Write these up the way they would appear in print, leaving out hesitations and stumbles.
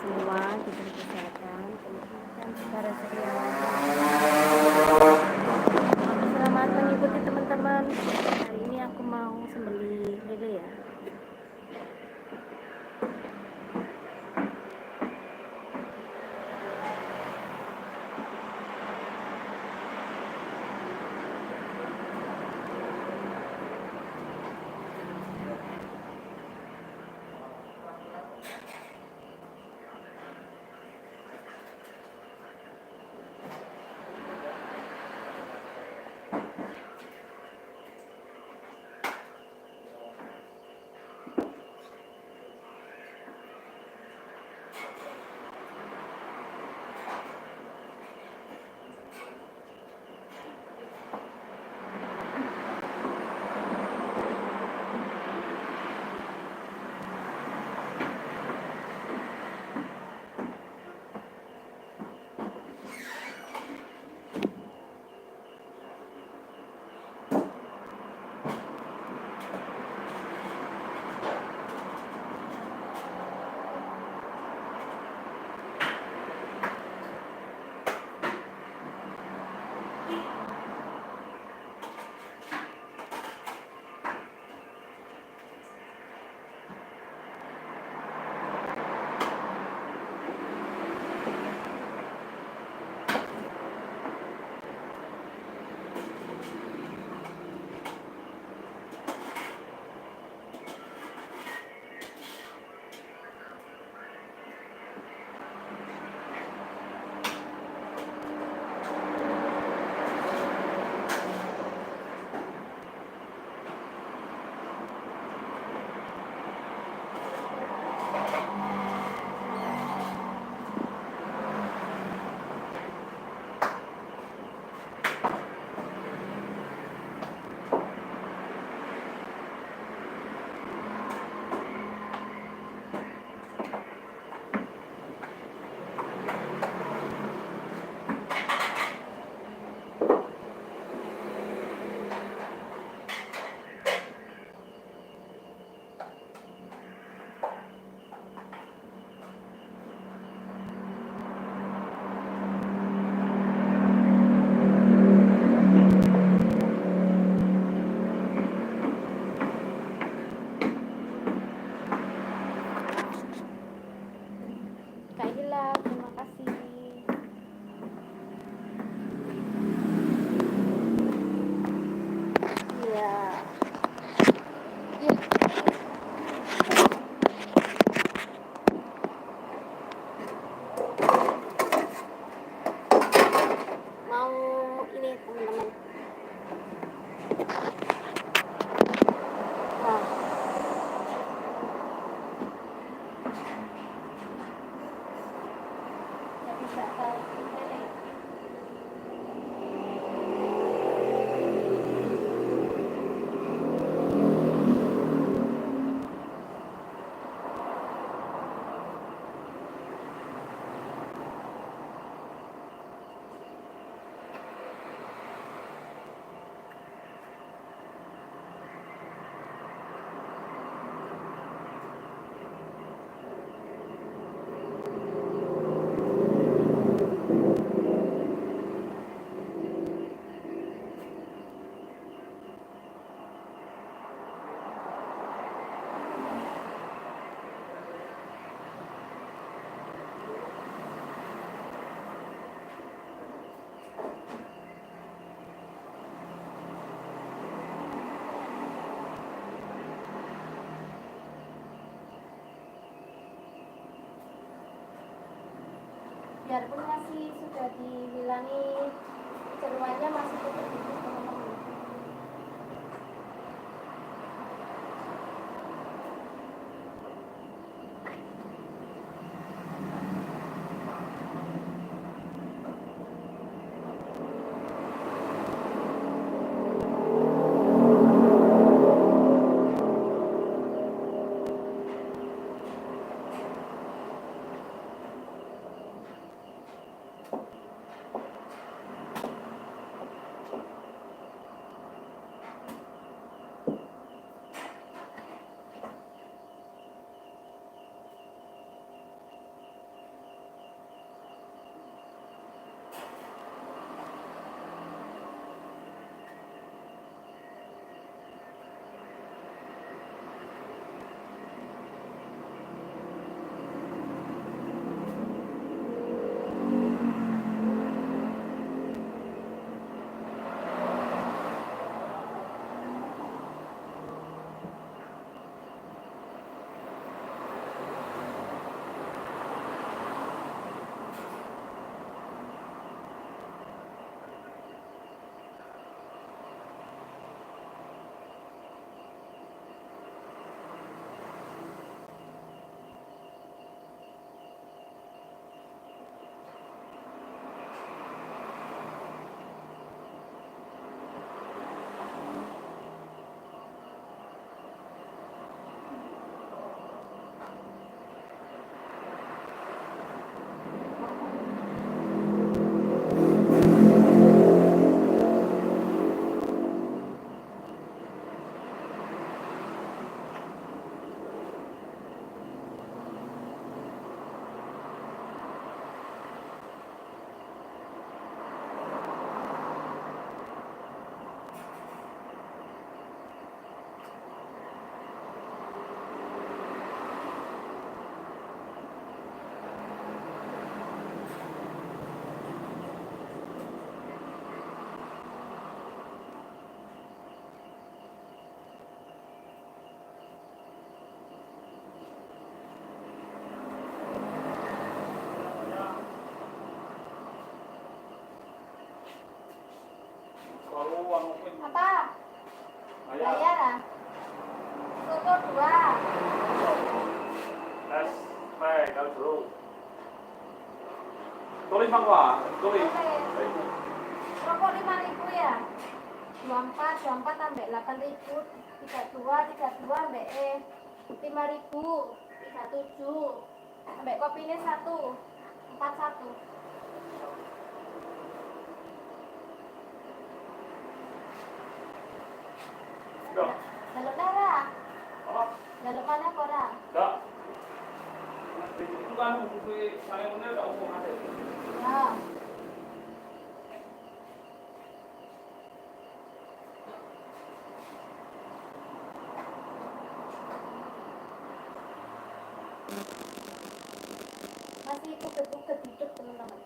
semua diberi kesehatan, kemudian secara sekian. Selamat mengikuti teman-teman. Hari ini aku mau sembelih lele ya. Kak Ila, terima kasih. Iya. Mau ini teman-teman. Nah, bisa lele. Biarpun masih sudah dibilangi jeruannya masih tetap gitu teman-teman. Apa? Bayar ah? Soto 2. Es teh kalau dulu. Tulis Bang Wah, tulis. Rokok 5.000 ya? 24 tambah 8.000, 32 ambek 5.000, 37, ambek kopinya 1, 41. Enggak. Jaluk darah. Apa? Jaluk mana kora? Enggak. Itu kan buku saya bener enggak umum ada. Ya. Masih kuket-kuket hidup teman-teman.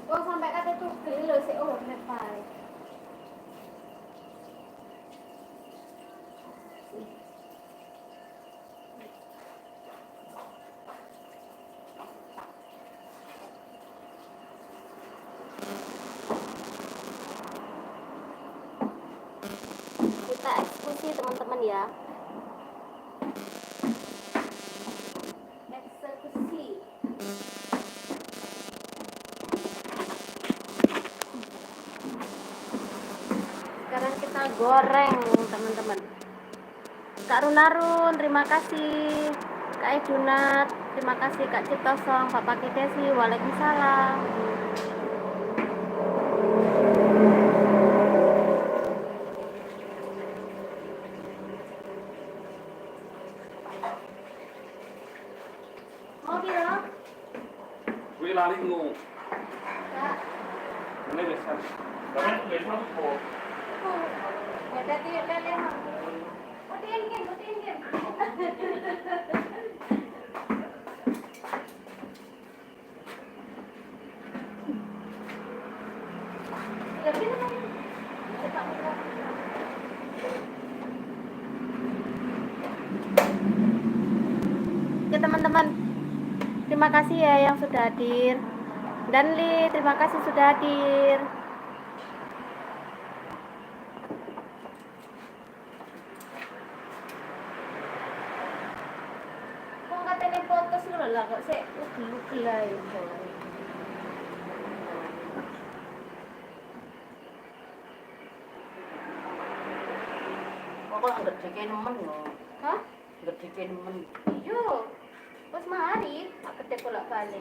Oh sampai kata tuh geli loh sih, oh net paling. Kita eksekusi teman-teman ya. Eksekusi. Sekarang kita goreng teman-teman. Kak Runarun, terima kasih. Kak Edunat, terima kasih. Kak Ciptosong, Bapak Kidesi, waalaikumsalam. Mau kira? Gue lari ngu. Kak. Ini bisa. Tapi itu kok. Ada tidak lihat. Putin game. Oke teman-teman, terima kasih ya yang sudah hadir. Dan Li, terima kasih sudah hadir. Kok katanya fotos lu lah kok sih ugel-ugel ae. Kok nggak dikene nemen lho. Hah? Nggak dikene nemen. Yo. Pas mari, aku teh bolak-balik.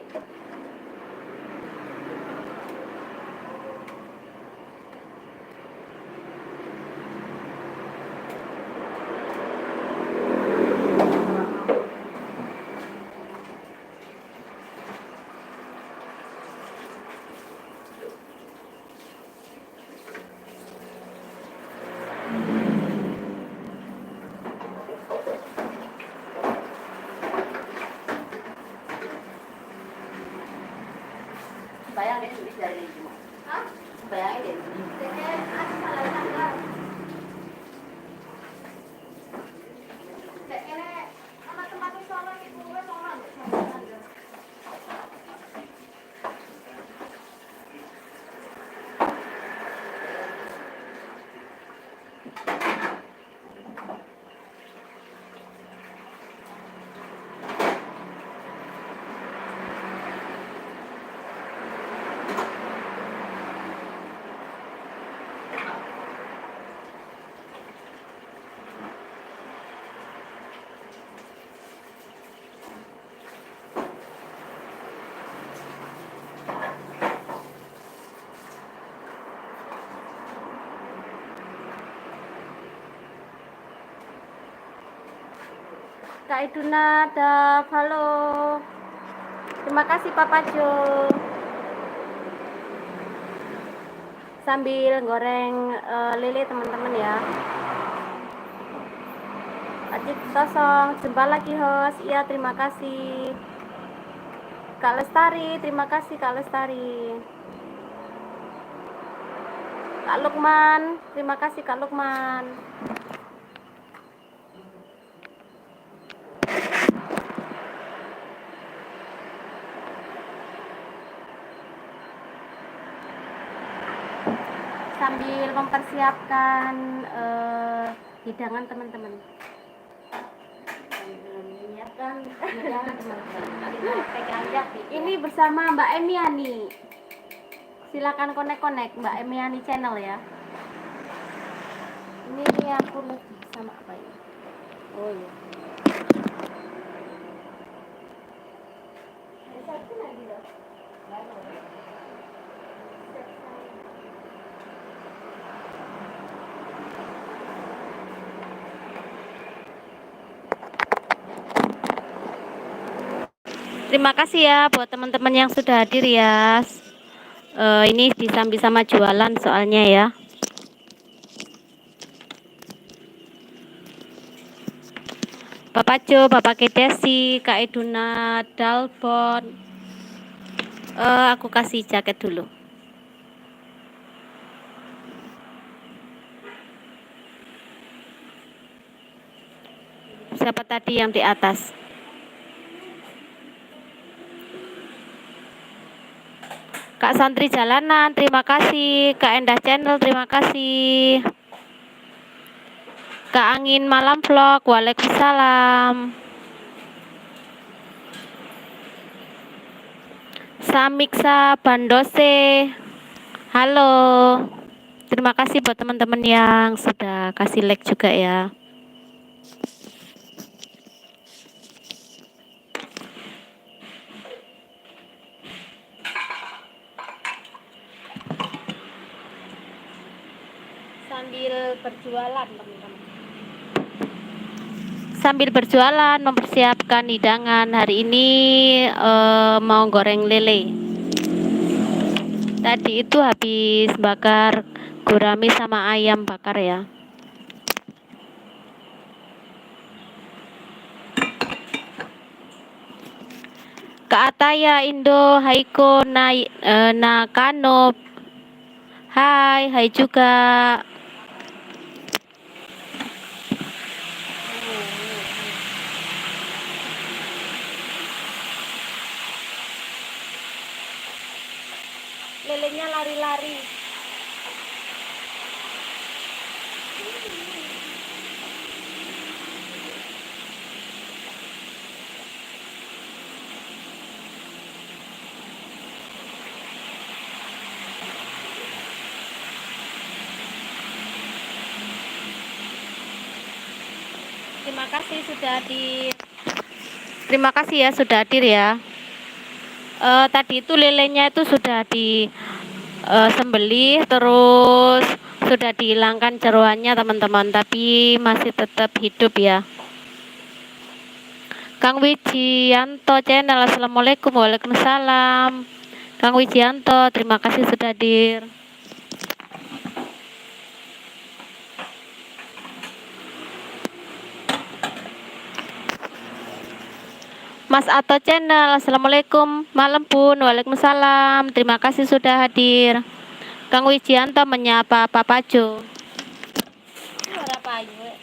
Bayang deh tulis dari ini. Hah? Bayangin deh. Jadi aku salah tanggal. Dek kene ana tempat sono iku wis sono ndek sana. Kak Iduna, halo. Terima kasih Papa Jo. Sambil goreng lele teman-teman ya. Acik Tosong, jumpa lagi host. Iya, terima kasih. Kak Lestari, terima kasih Kak Lestari. Kak Lukman, terima kasih Kak Lukman. Sambil mempersiapkan hidangan teman-teman. Ini bersama Mbak Emiani. Silakan konek-konek Mbak Emiani channel ya. Ini aku lagi sama apa ya? Oh iya. Terima kasih ya buat teman-teman yang sudah hadir ya. Ini disambi sama jualan soalnya ya. Bapak Jo, Bapak Kedesi, Kak Eduna, Dalbon. Aku kasih jaket dulu. Siapa tadi yang di atas? Kak Santri Jalanan, terima kasih. Kak Endah Channel, terima kasih. Kak Angin Malam Vlog, waalaikumsalam. Samiksa Bandose, halo. Terima kasih buat teman-teman yang sudah kasih like juga ya. Sambil berjualan teman-teman. Sambil berjualan mempersiapkan hidangan hari ini mau goreng lele. Tadi itu habis bakar gurame sama ayam bakar ya. Kak Ataya Indo, Haiko Nakano. Hai juga. Lelenya lari-lari. Terima kasih sudah hadir. Terima kasih ya sudah hadir ya. Tadi itu lelenya itu sudah di sembelih, terus sudah dihilangkan jeroannya teman-teman, tapi masih tetap hidup ya. Kang Wijianto channel, assalamualaikum. Waalaikumsalam. Kang Wijianto, terima kasih sudah hadir. Mas Ato channel, assalamualaikum. Malam pun, waalaikumsalam. Terima kasih sudah hadir. Kang Wijianto menyapa Papa Jo. Suara payu.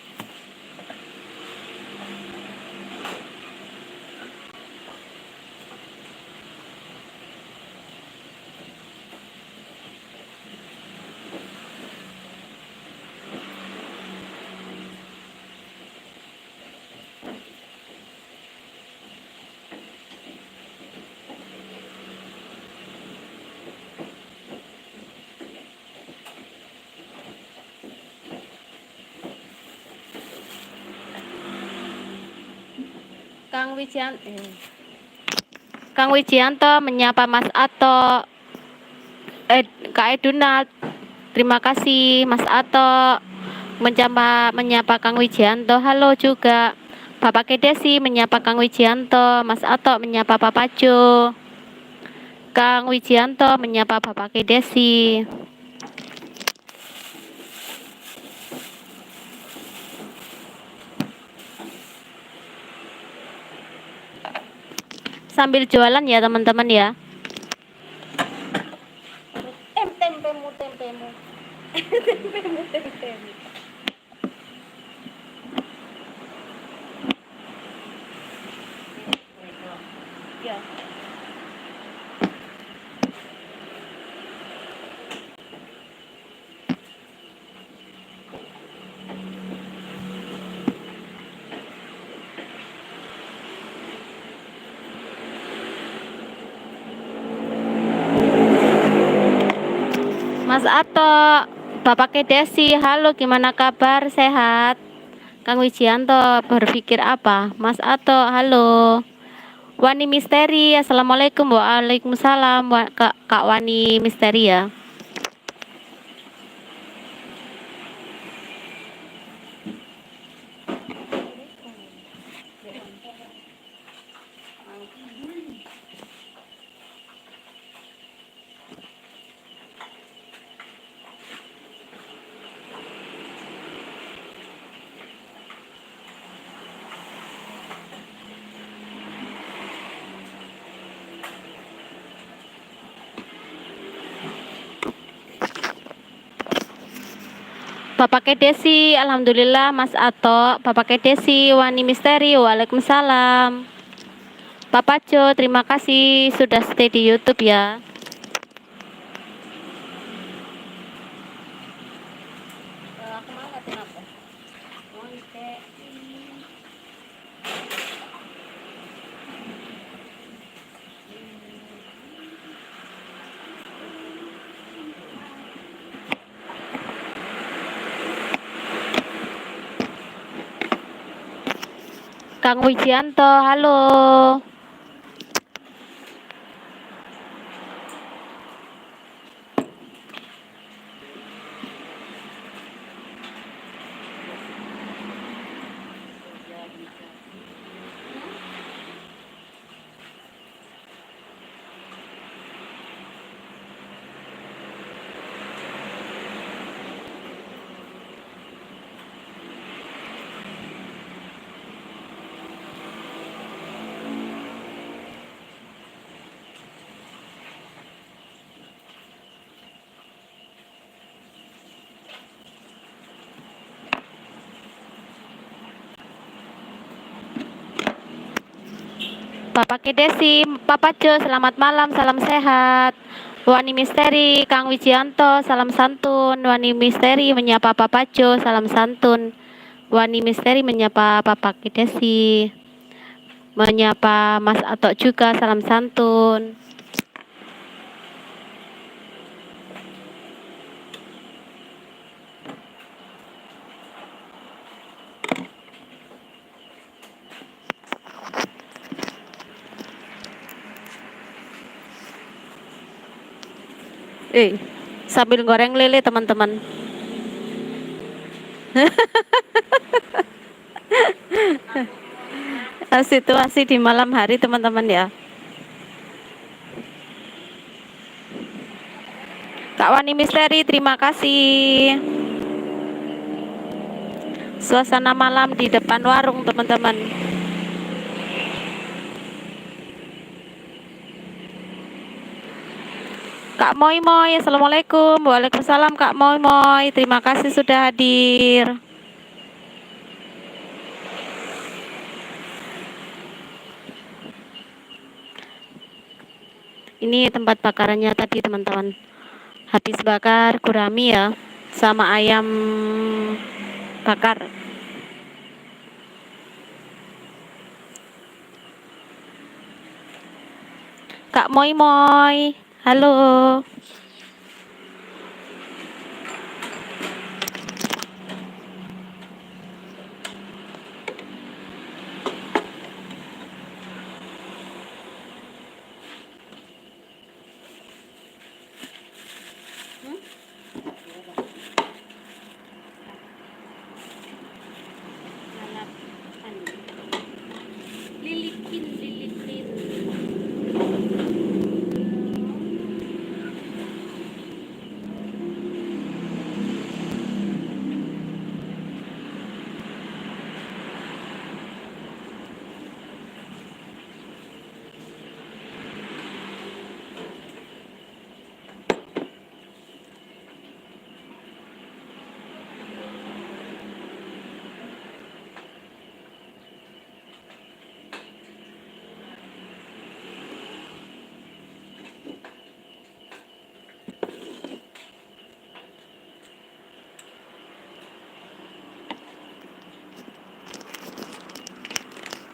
Kang Wijianto menyapa Mas Ato. Kak Eduna, terima kasih Mas Ato menyapa Kang Wijianto. Halo juga Bapak Kedesi menyapa Kang Wijianto, Mas Ato menyapa Pak Pajo, Kang Wijianto menyapa Bapak Kedesi. Sambil jualan ya teman-teman ya. Tempemu. Tempemu. Ya. Mas Ato, Bapak Kedesi, halo gimana kabar? Sehat? Kang Wijianto berpikir apa? Mas Ato, halo. Wani Misteri, assalamualaikum. Waalaikumsalam, Kak Wani Misteri ya. Bapak Kedesi, alhamdulillah. Mas Ato, Bapak Kedesi, Wani Misteri, waalaikumsalam. Bapak Jo, terima kasih sudah stay di YouTube ya. Aku mau ngatain apa? Mau ite. Kang Wijianto, halo. Bapak Kedesi, Bapak Jo, selamat malam, salam sehat. Wani Misteri, Kang Wijianto, salam santun. Wani Misteri menyapa Bapak Jo, salam santun. Wani Misteri menyapa Bapak Kedesi, menyapa Mas Atok juga, salam santun. Sambil goreng lele teman-teman. Situasi di malam hari teman-teman ya. Kak Wani Misteri, terima kasih. Suasana malam di depan warung teman-teman. Kak Moi Moi, assalamualaikum. Waalaikumsalam Kak Moi Moi. Terima kasih sudah hadir. Ini tempat bakarannya tadi teman-teman. Habis bakar gurami ya, sama ayam bakar. Kak Moi Moi, halo.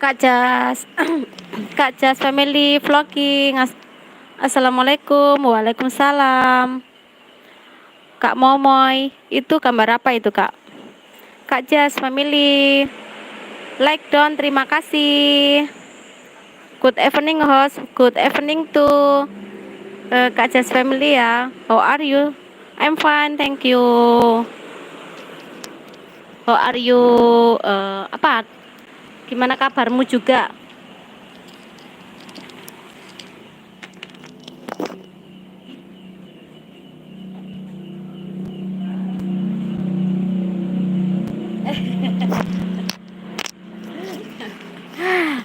Kak Jas, Kak Jas Family Vlogging. Assalamualaikum, waalaikumsalam. Kak Momoy, itu gambar apa itu Kak? Kak Jas Family, like dong, terima kasih. Good evening host, good evening to Kak Jas Family ya. How are you? I'm fine, thank you. How are you? Apa? Gimana kabarmu juga?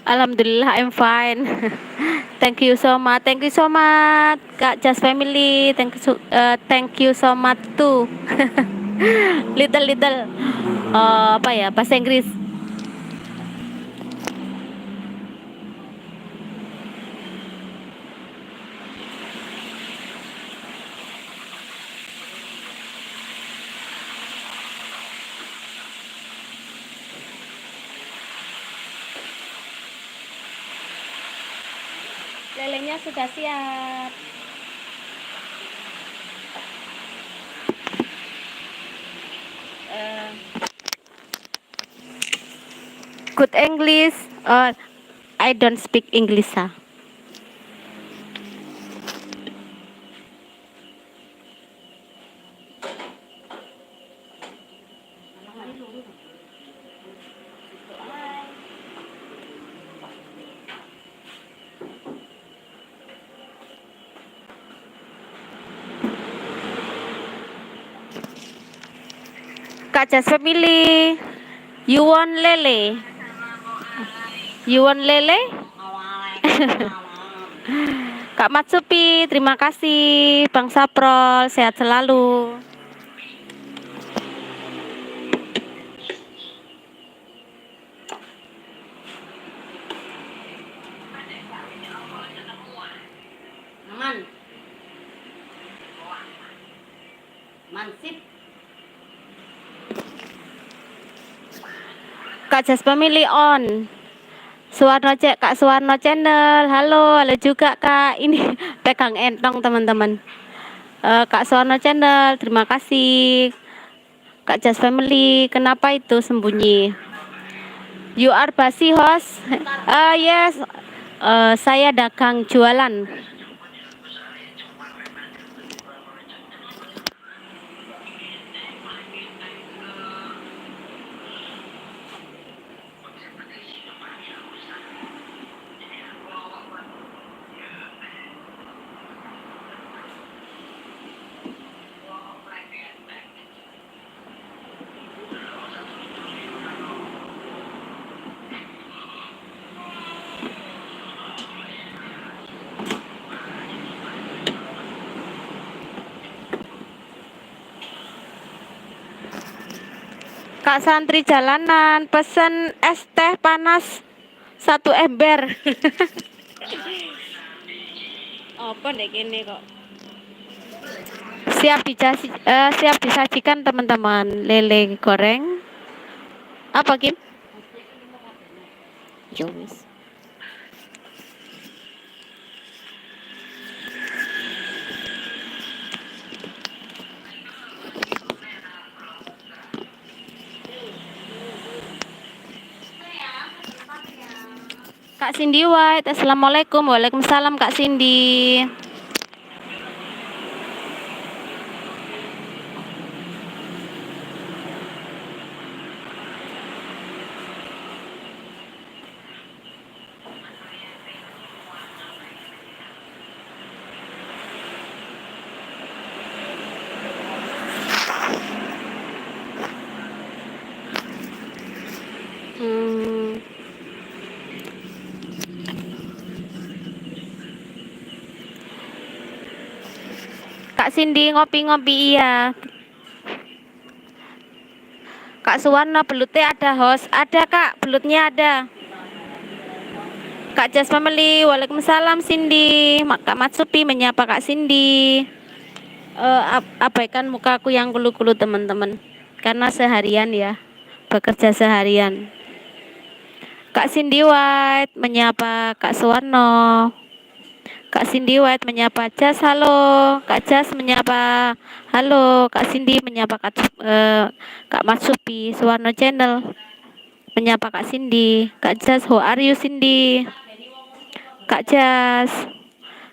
Alhamdulillah, I'm fine. Thank you so much. Thank you so much, Kak Jas Family. Thank you so much too. Little apa ya bahasa Inggris. Lelenya sudah siap. Good English. I don't speak English. Kak Jas Family, you want lele? You want lele? Kak Matsupi, terima kasih. Bang Saprol, sehat selalu. Aman. Mansip. Kak Jas Family on. Kak Suwarno channel. Halo juga Kak. Ini pegang entong teman-teman. Kak Suwarno channel, terima kasih. Kak Jas Family, kenapa itu sembunyi? You are Basi host? Yes. Saya dagang jualan. Kak Santri jalanan pesen es teh panas 1 ember. Apa deh gini kok. Siap disajikan teman-teman. Lele goreng. Apa Kim? Yowis. Kak Cindy White, assalamualaikum, waalaikumsalam Kak Cindy. Kak Cindy ngopi-ngopi iya. Kak Suwarno belutnya ada host, ada Kak, belutnya ada. Kak Jas Family, waalaikumsalam Cindy. Kak Matsupi menyapa Kak Cindy. Abaikan mukaku yang kulu-kulu teman-teman, karena seharian ya, bekerja seharian. Kak Cindy White menyapa Kak Suwarno. Kak Cindy White menyapa Jas, halo. Kak Jas menyapa halo. Kak Cindy menyapa Kak Matsupi. Suwarno Channel menyapa Kak Cindy. Kak Jas, how are you Cindy? Kak Jas.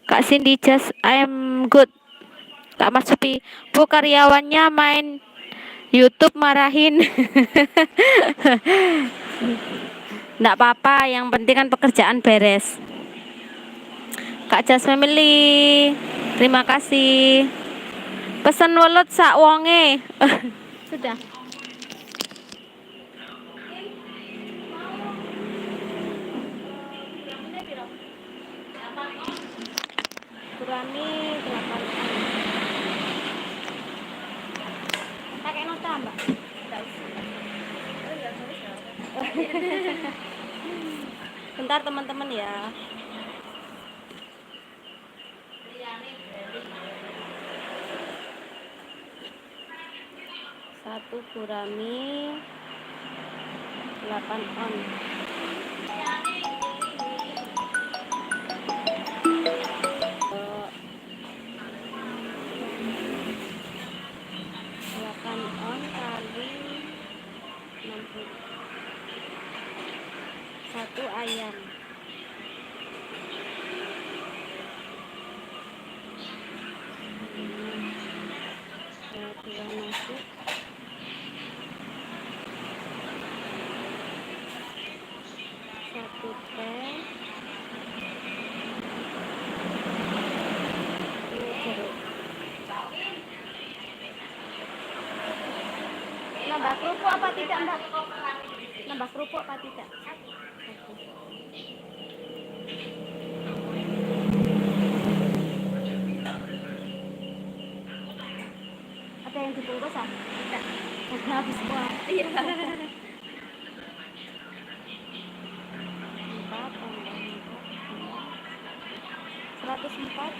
Kak Cindy, Jas, I'm good. Kak Matsupi, bu karyawannya main YouTube marahin. Nggak apa-apa, yang penting kan pekerjaan beres. Kak Jas Family, terima kasih. Pesen welut sak wonge. Sudah. Kurami 8. Pakai nota, Mbak? Bentar teman-teman ya. Satu Kurami 8 on. On kali 60. Satu ayam. Dua nasi. Satu teh. Dua jeruk. Nambah kerupuk apa tidak, Mbak? Nambah kerupuk apa tidak? Ada yang dibungkus ah? Tidak. Habis semua. Iya. 4 tambah 4. 104.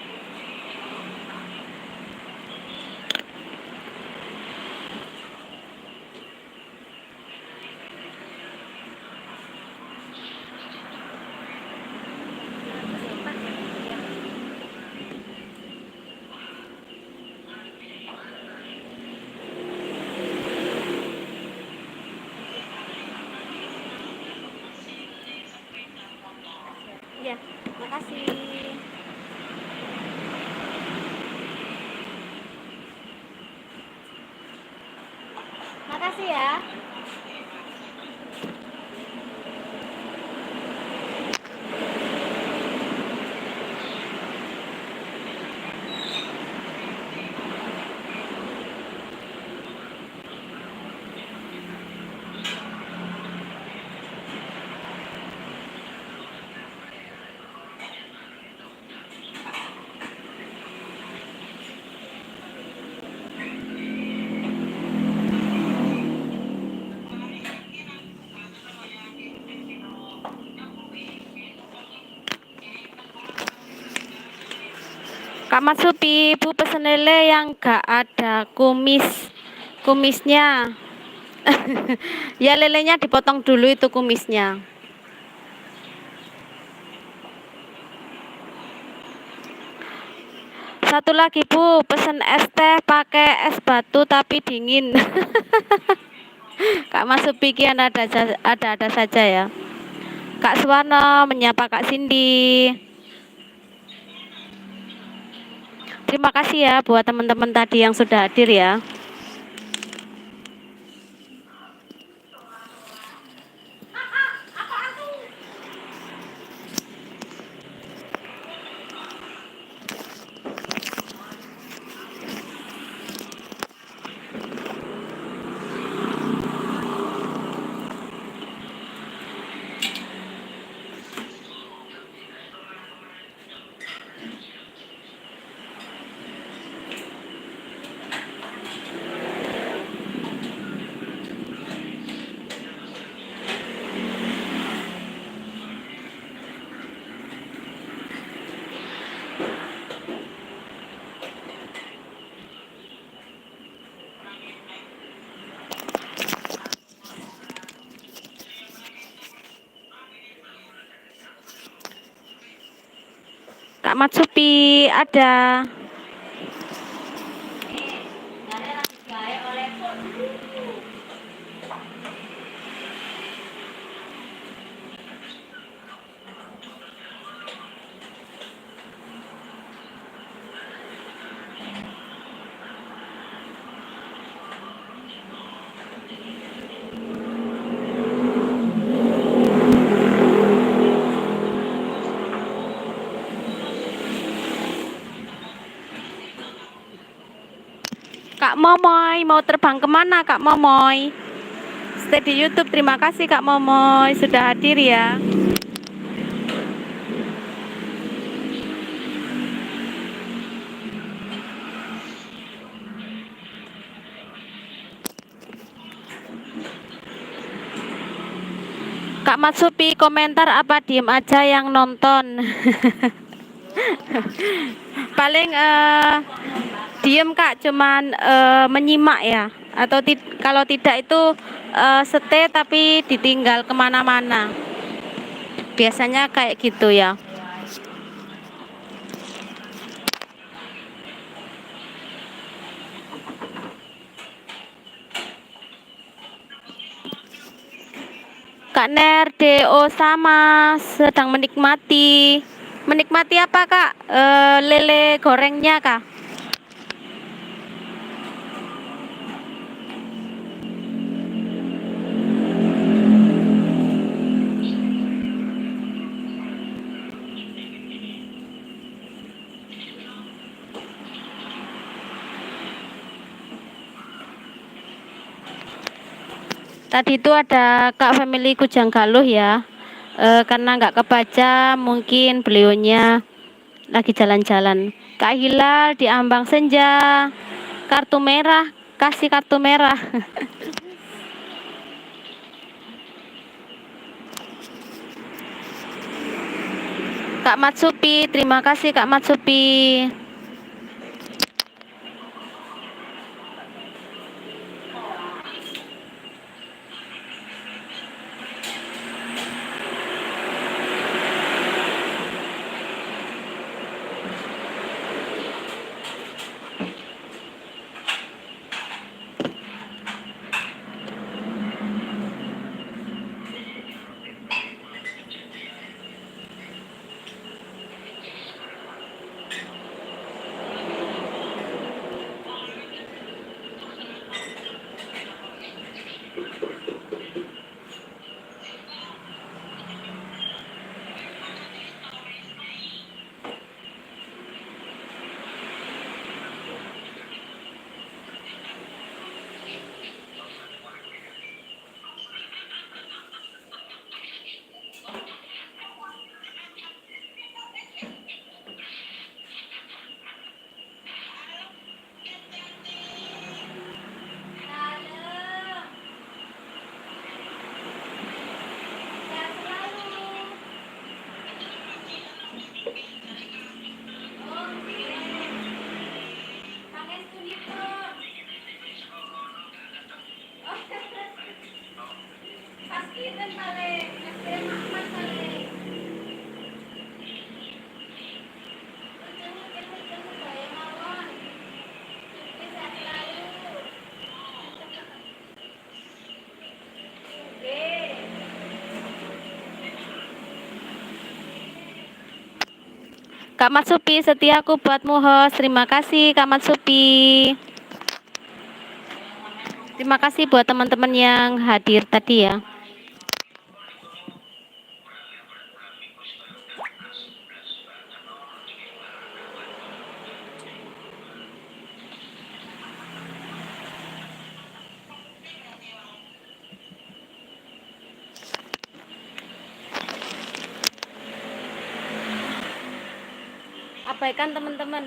Ya, makasih. Makasih ya. Kak Matsupi, Bu pesen lele yang gak ada kumisnya. Ya lelenya dipotong dulu itu kumisnya. Satu lagi Bu, pesen es teh pakai es batu tapi dingin. Kak Matsupi kian ada saja ya. Kak Suwarno menyapa Kak Cindy. Terima kasih ya buat teman-teman tadi yang sudah hadir ya. Kak Matsupi ada. Kak Momoy mau terbang kemana Kak Momoy? Stay di YouTube. Terima kasih Kak Momoy sudah hadir ya. Kak Matsupi komentar apa diem aja yang nonton? Paling diem Kak, cuman menyimak ya. Atau kalau tidak itu stay tapi ditinggal kemana-mana. Biasanya kayak gitu ya. Kak Nerdeo sama sedang menikmati. Menikmati apa Kak? Lele gorengnya Kak? Tadi itu ada Kak Family Kujang Galuh ya. Karena nggak kebaca, mungkin beliaunya lagi jalan-jalan. Kak Hilal di Ambang Senja, kartu merah, kasih kartu merah. Kak Matsupi, terima kasih Kak Matsupi. Kak Matsupi, setiaku buatmu host. Terima kasih Kak Matsupi. Terima kasih buat teman-teman yang hadir tadi ya. Abaikan teman-teman.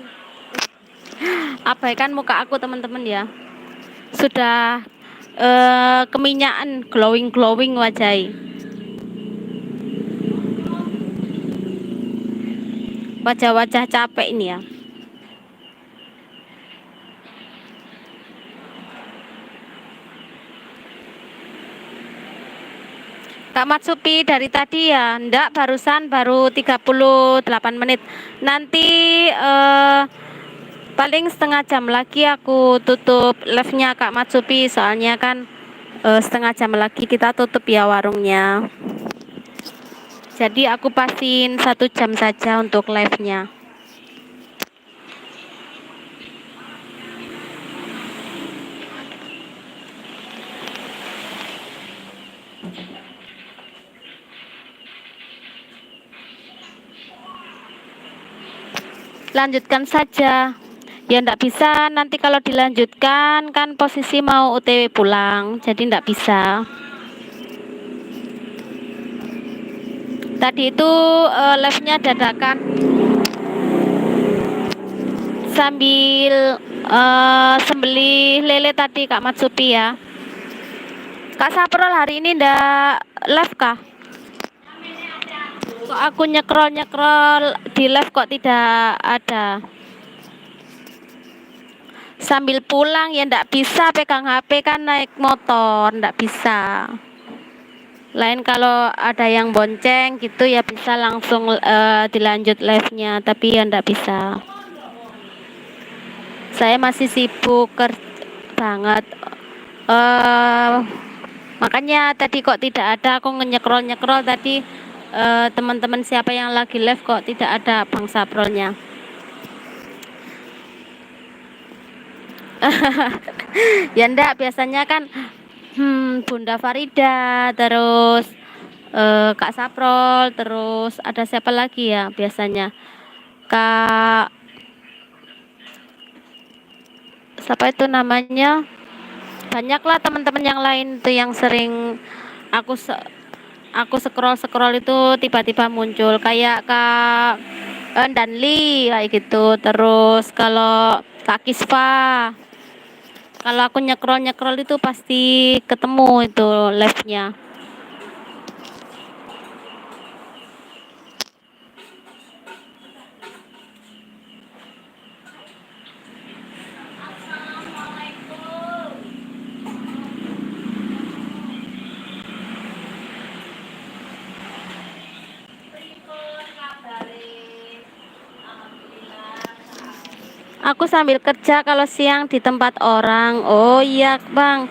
Abaikan muka aku teman-teman ya. Sudah keminyakan, glowing wajah. Wajah-wajah capek ini ya. Kak Matsupi dari tadi ya? Enggak, barusan baru 38 menit. Nanti paling setengah jam lagi aku tutup live-nya Kak Matsupi. Soalnya kan setengah jam lagi kita tutup ya warungnya. Jadi aku pastiin 1 jam saja untuk live-nya. Lanjutkan saja. Ya ndak bisa, nanti kalau dilanjutkan kan posisi mau OTW pulang, jadi ndak bisa. Tadi itu live-nya dadakan sambil sembelih lele tadi Kak Matsupi ya. Kak Saprol hari ini ndak live kah? Kok aku nyekrol di live kok tidak ada. Sambil pulang ya ndak bisa, pegang HP kan naik motor, ndak bisa. Lain kalau ada yang bonceng gitu ya bisa langsung dilanjut live-nya, tapi ya ndak bisa. Saya masih sibuk banget. Makanya tadi kok tidak ada, aku nyekrol tadi teman-teman siapa yang lagi live kok tidak ada Bang Saprolnya. Ya ndak, biasanya kan Bunda Farida, terus Kak Saprol, terus ada siapa lagi ya biasanya? Kak siapa itu namanya? Banyaklah teman-teman yang lain tuh yang sering aku scroll itu tiba-tiba muncul kayak Kak Danli kayak gitu. Terus kalau Kak Kispa, kalau aku nyekrol itu pasti ketemu itu live-nya. Aku sambil kerja kalau siang di tempat orang. Oh iya Bang.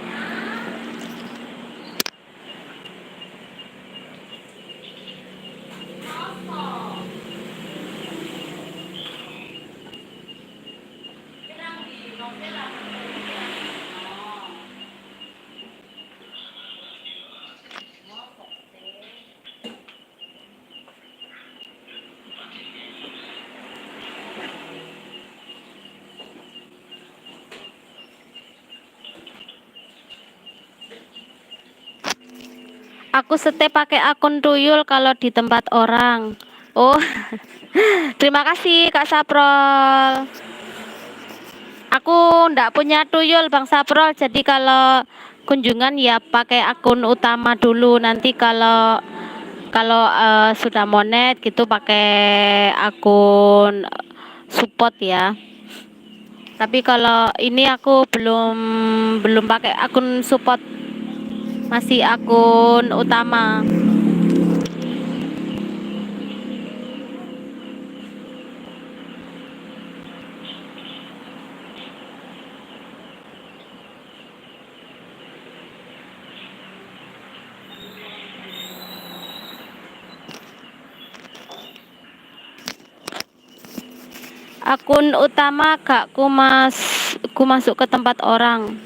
Aku stay pakai akun tuyul kalau di tempat orang. Oh, terima kasih Kak Saprol. Aku ndak punya tuyul Bang Saprol, jadi kalau kunjungan ya pakai akun utama dulu. Nanti kalau sudah monet gitu pakai akun support ya. Tapi kalau ini aku belum pakai akun support, masih akun utama. Akun utama gak ku masuk ke tempat orang.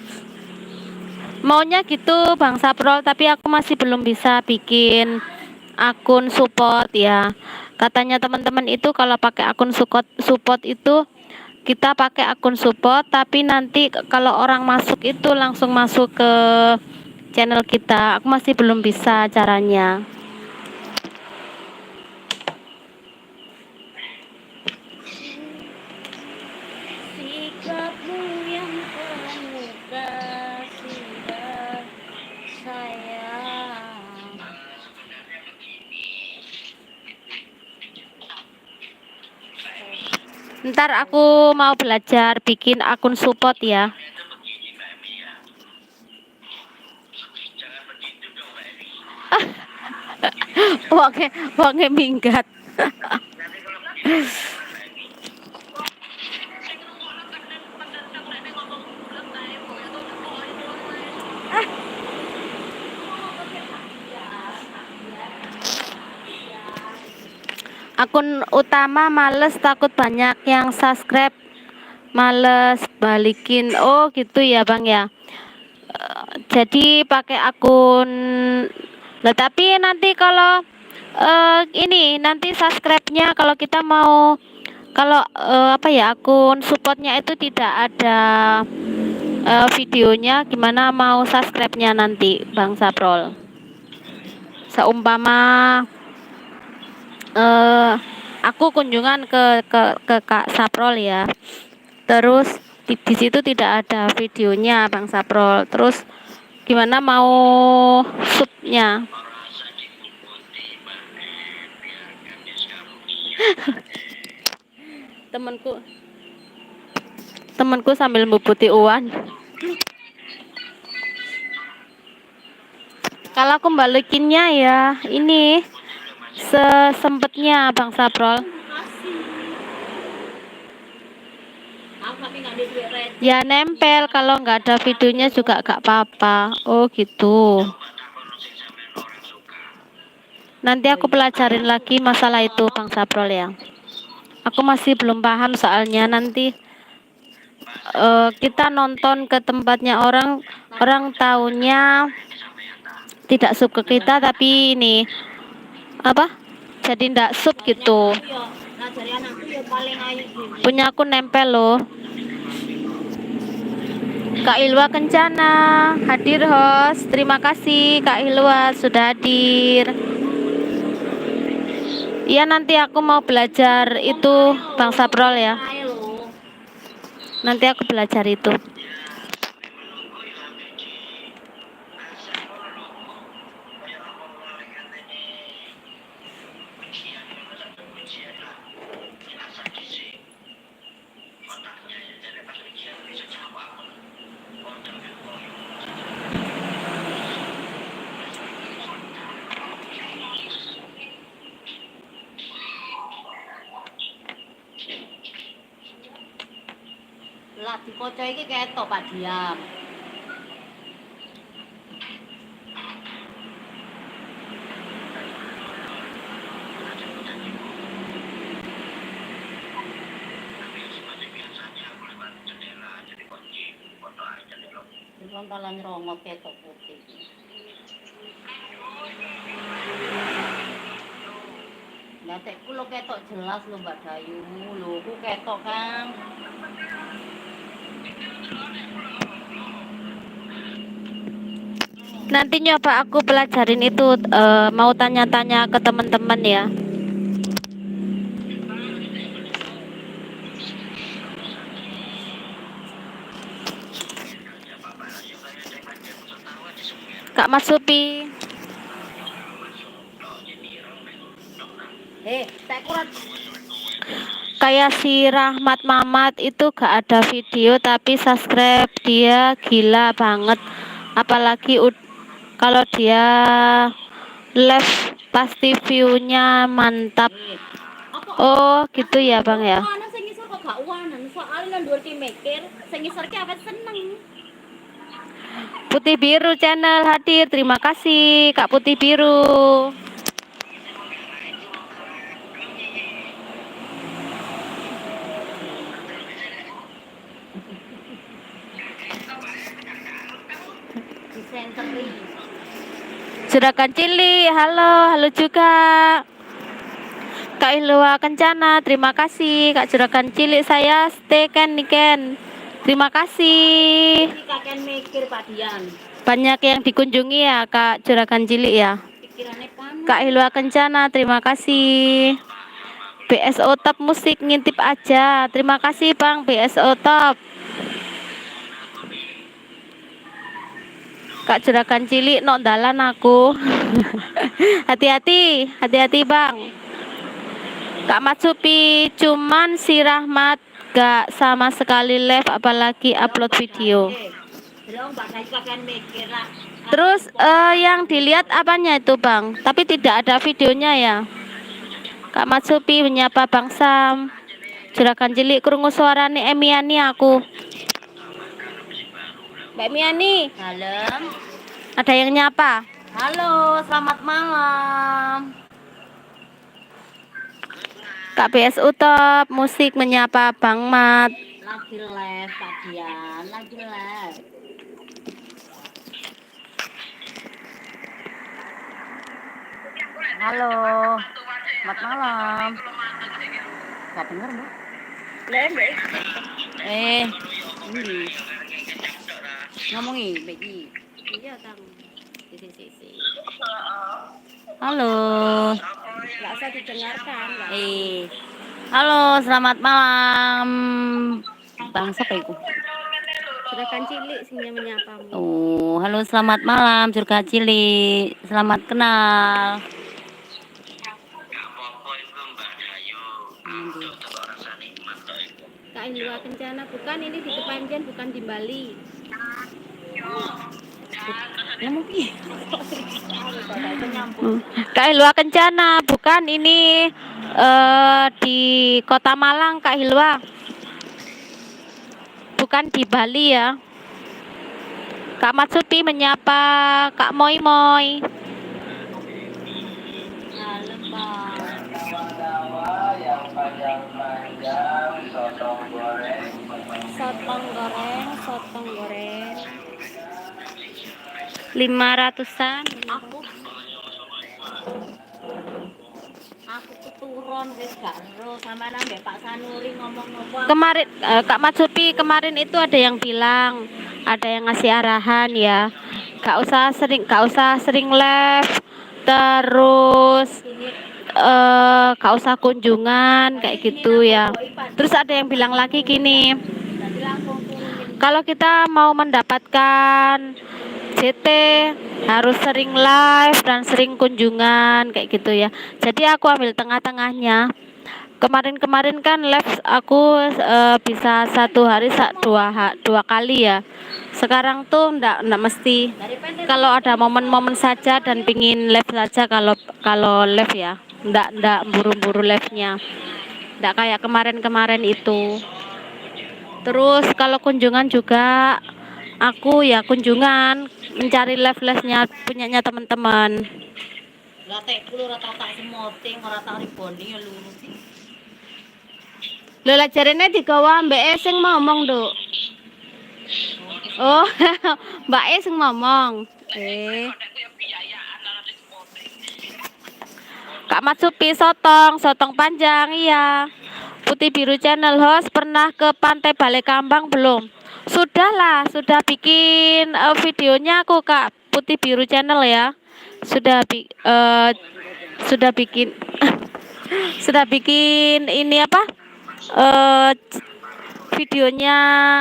Maunya gitu Bang Saprol, tapi aku masih belum bisa bikin akun support ya. Katanya teman-teman itu kalau pakai akun support itu kita pakai akun support, tapi nanti kalau orang masuk itu langsung masuk ke channel kita. Aku masih belum bisa caranya. Sikapmu yang pemuda sudah sayang. Ntar aku mau belajar bikin akun support ya. Wonge wonge minggat. Akun utama males takut banyak yang subscribe, males balikin. Oh gitu ya Bang ya. Jadi pakai akun. Lah tapi nanti kalau ini nanti subscribe-nya kalau kita mau, kalau apa ya, akun supportnya itu tidak ada videonya, gimana mau subscribe-nya nanti Bang Saprol? Seumpama aku kunjungan ke Kak Saprol ya. Terus di situ tidak ada videonya Bang Saprol. Terus gimana mau subnya? temanku temanku sambil membubuti uan. Kalau aku balikinnya ya ini sesempetnya Bang Saprol. Aku tapi nggak ada duit receh. Ya nempel, kalau nggak ada videonya juga gak apa-apa. Oh gitu. Nanti aku pelajarin lagi masalah itu Bang Saprol ya. Aku masih belum paham soalnya nanti kita nonton ke tempatnya orang, orang taunya tidak sub ke kita tapi ini apa? Jadi ndak sub gitu. Iya, ngajari anakku ya paling ayu gini. Punya aku nempel loh. Kak Ilwa Kencana hadir host. Terima kasih Kak Ilwa sudah hadir. Iya nanti aku mau belajar itu Bang Saprol ya. Ayo loh. Nanti aku belajar itu. Lah dikoco iki ketok Pak Diam. Wong talan rongot ketok putih. Lah tekku lo ketok jelas lo Mbak Dayu. Lho ku ketok Kang. Nanti nyoba aku pelajarin itu, mau tanya-tanya ke teman-teman ya. Kak Mas Supi. Tak kurat. Kayak si Rahmat Mamat itu gak ada video tapi subscribe dia gila banget. Apalagi kalau dia live pasti view-nya mantap. Oh gitu ya Bang ya. Ana sing ngisor kok gak uwanan, soalnya ndur ki mikir sing ngisor ki awet seneng. Putih Biru channel hadir. Terima kasih Kak Putih Biru. Disenteri. Juragan Cili, halo, halo juga. Kak Ilwa Kencana, terima kasih. Kak Juragan Cili, saya stay kan Niken. Terima kasih. Iki kakek mikir Pak Dian. Banyak yang dikunjungi ya Kak Juragan Cili ya. Pikirane panas. Kak Ilwa Kencana, terima kasih. BSO Top Musik ngintip aja. Terima kasih Bang BSO Top. Kak Juragan Cilik nok dalan aku. Hati-hati, hati-hati Bang. Kak Matsupi, cuman si Rahmat gak sama sekali live apalagi upload video. Jadi Mbak Dayu kakek mikir lah Terus yang dilihat apanya itu Bang? Tapi tidak ada videonya ya. Kak Mat Supi menyapa Bang Sam. Juragan cilik krungu suarane Emiani aku. Mbak Emiani, Malam. ada yang nyapa. Halo, selamat malam. Kak BSU Top musik menyapa Bang Mat. Lagi live Pak Dian, lagi live. Halo, selamat malam. Gak denger Bu? Ini ngomongi, Begi. Iya, Tang. Halo. Nggak usah didengarkan. Halo, selamat malam. Bang siapa itu? Juragan cilik sing menyapamu. Oh, halo selamat malam, Juragan cilik. Selamat kenal. Kak Hilwa Kencana bukan, ini di Kepanjen, bukan di Bali. Kak Hilwa Kencana bukan, ini di Kota Malang Kak Hilwa. Bukan di Bali ya. Kak Matsuti menyapa Kak Moi Moi. Halo, Bang. Sotong goreng 500-an. Aku keturun wis gak ero sama nambah Pak Sanuri ngomong nopo. Kemarin Kak Matsuti kemarin itu ada yang bilang, ada yang ngasih arahan ya. Gak usah sering live, terus gak usah kunjungan kayak gitu ya. Terus ada yang bilang lagi gini, kalau kita mau mendapatkan JT harus sering live dan sering kunjungan kayak gitu ya. Jadi aku ambil tengah-tengahnya. Kemarin kan live aku bisa satu hari dua kali ya. Sekarang tuh ndak mesti. Kalau ada momen-momen saja dan pingin live saja kalau live ya. Ndak buru-buru live-nya. Ndak kayak kemarin itu. Terus kalau kunjungan juga aku ya kunjungan mencari live-nya punyanya teman-teman. Lah tek kulo ora tak semoting, ora tak riboni ya lurus. Lho lah jarene digawa Mbak E sing ngomong, Nduk. Oh, Mbak E sing ngomong. Kak Matsupi sotong panjang iya. Putih Biru Channel host pernah ke Pantai Balai Kambang belum? Sudah lah, sudah bikin videonya aku Kak Putih Biru Channel ya. Sudah bikin sudah bikin ini apa? Videonya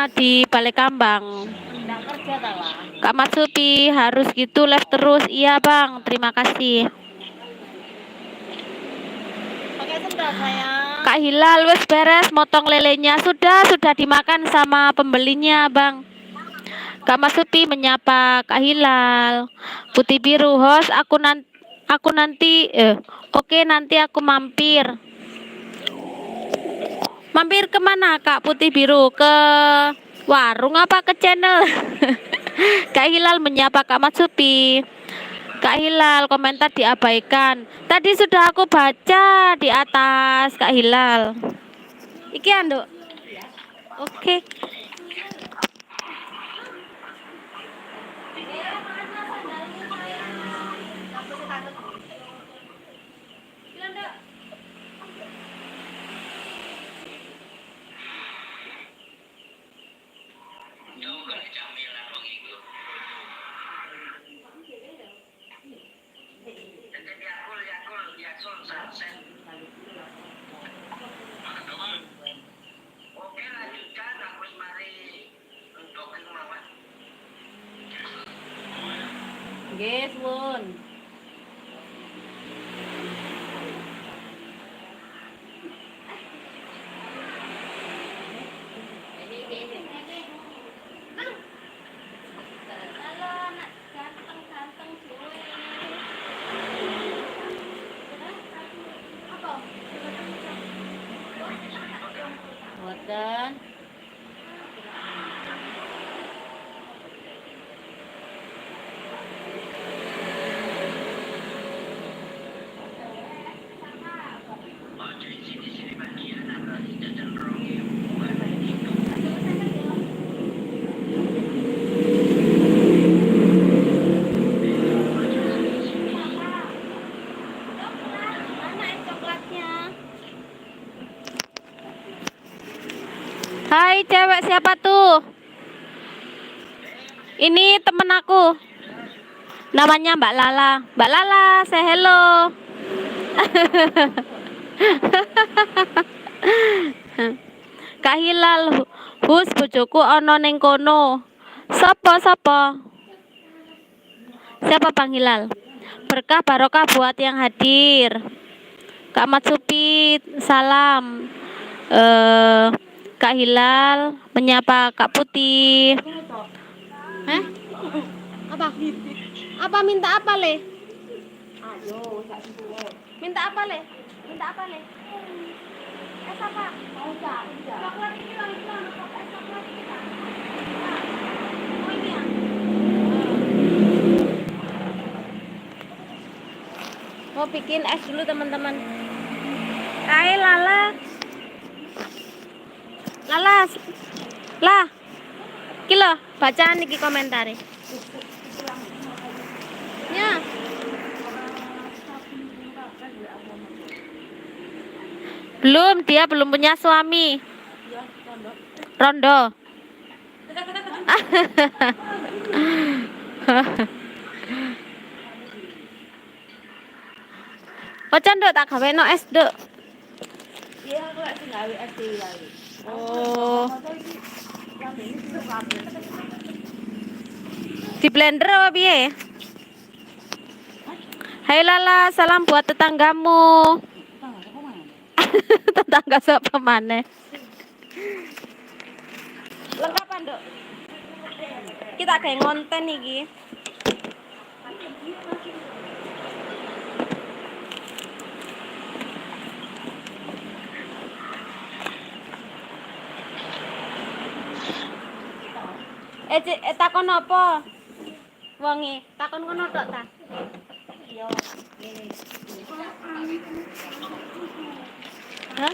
di Balai Kambang. Ndak kerja ta lah. Kak Matsupi harus gitu live terus. Iya Bang, terima kasih. Pakai sendal sayang. Kak Hilal wes beres motong lelenya sudah dimakan sama pembelinya Bang. Kak Masuti menyapa Kak Hilal. Putih Biru host aku nanti oke nanti aku mampir. Mampir kemana Kak Putih Biru? Ke warung apa ke channel? Kak Hilal menyapa Kak Matsupi. Kak Hilal komentar diabaikan. Tadi sudah aku baca di atas Kak Hilal. Iki Anduk. Oke. Nggih, Sun. buat kan. Mana es coklatnya? Hai cewek, siapa tuh? Ini temen aku. Namanya Mbak Lala. Mbak Lala, say hello. Kak Hilal, hus bojoku ono ning kono. Sapa? Siapa Bang Hilal? Berkah barokah buat yang hadir. Kak Matsupi, salam. Kak Hilal menyapa Kak Putih. Hah? Apa? Apa minta apa, Le? Minta apa, Le? Minta apa, Le? Es apa? Coklat ini loh, es coklat ini kan? Oh ini ya? Mau bikin es dulu teman-teman. Hai Lala. Lala. Lah. Kilo, bacaan iki komentare. Ya. Dia belum punya suami. Rondo. Ocan nduk tak gaweno es nduk. Iya, aku lagi gawe es ya. Oh. Di blender apa piye? Hai Lala, salam buat tetanggamu. Tetangga siapa maneh? Lengkapan, Dok. Kita kayak ngonten iki. Takon apa? Wonge, takon ngono tok ta? Iya, ini. Hah?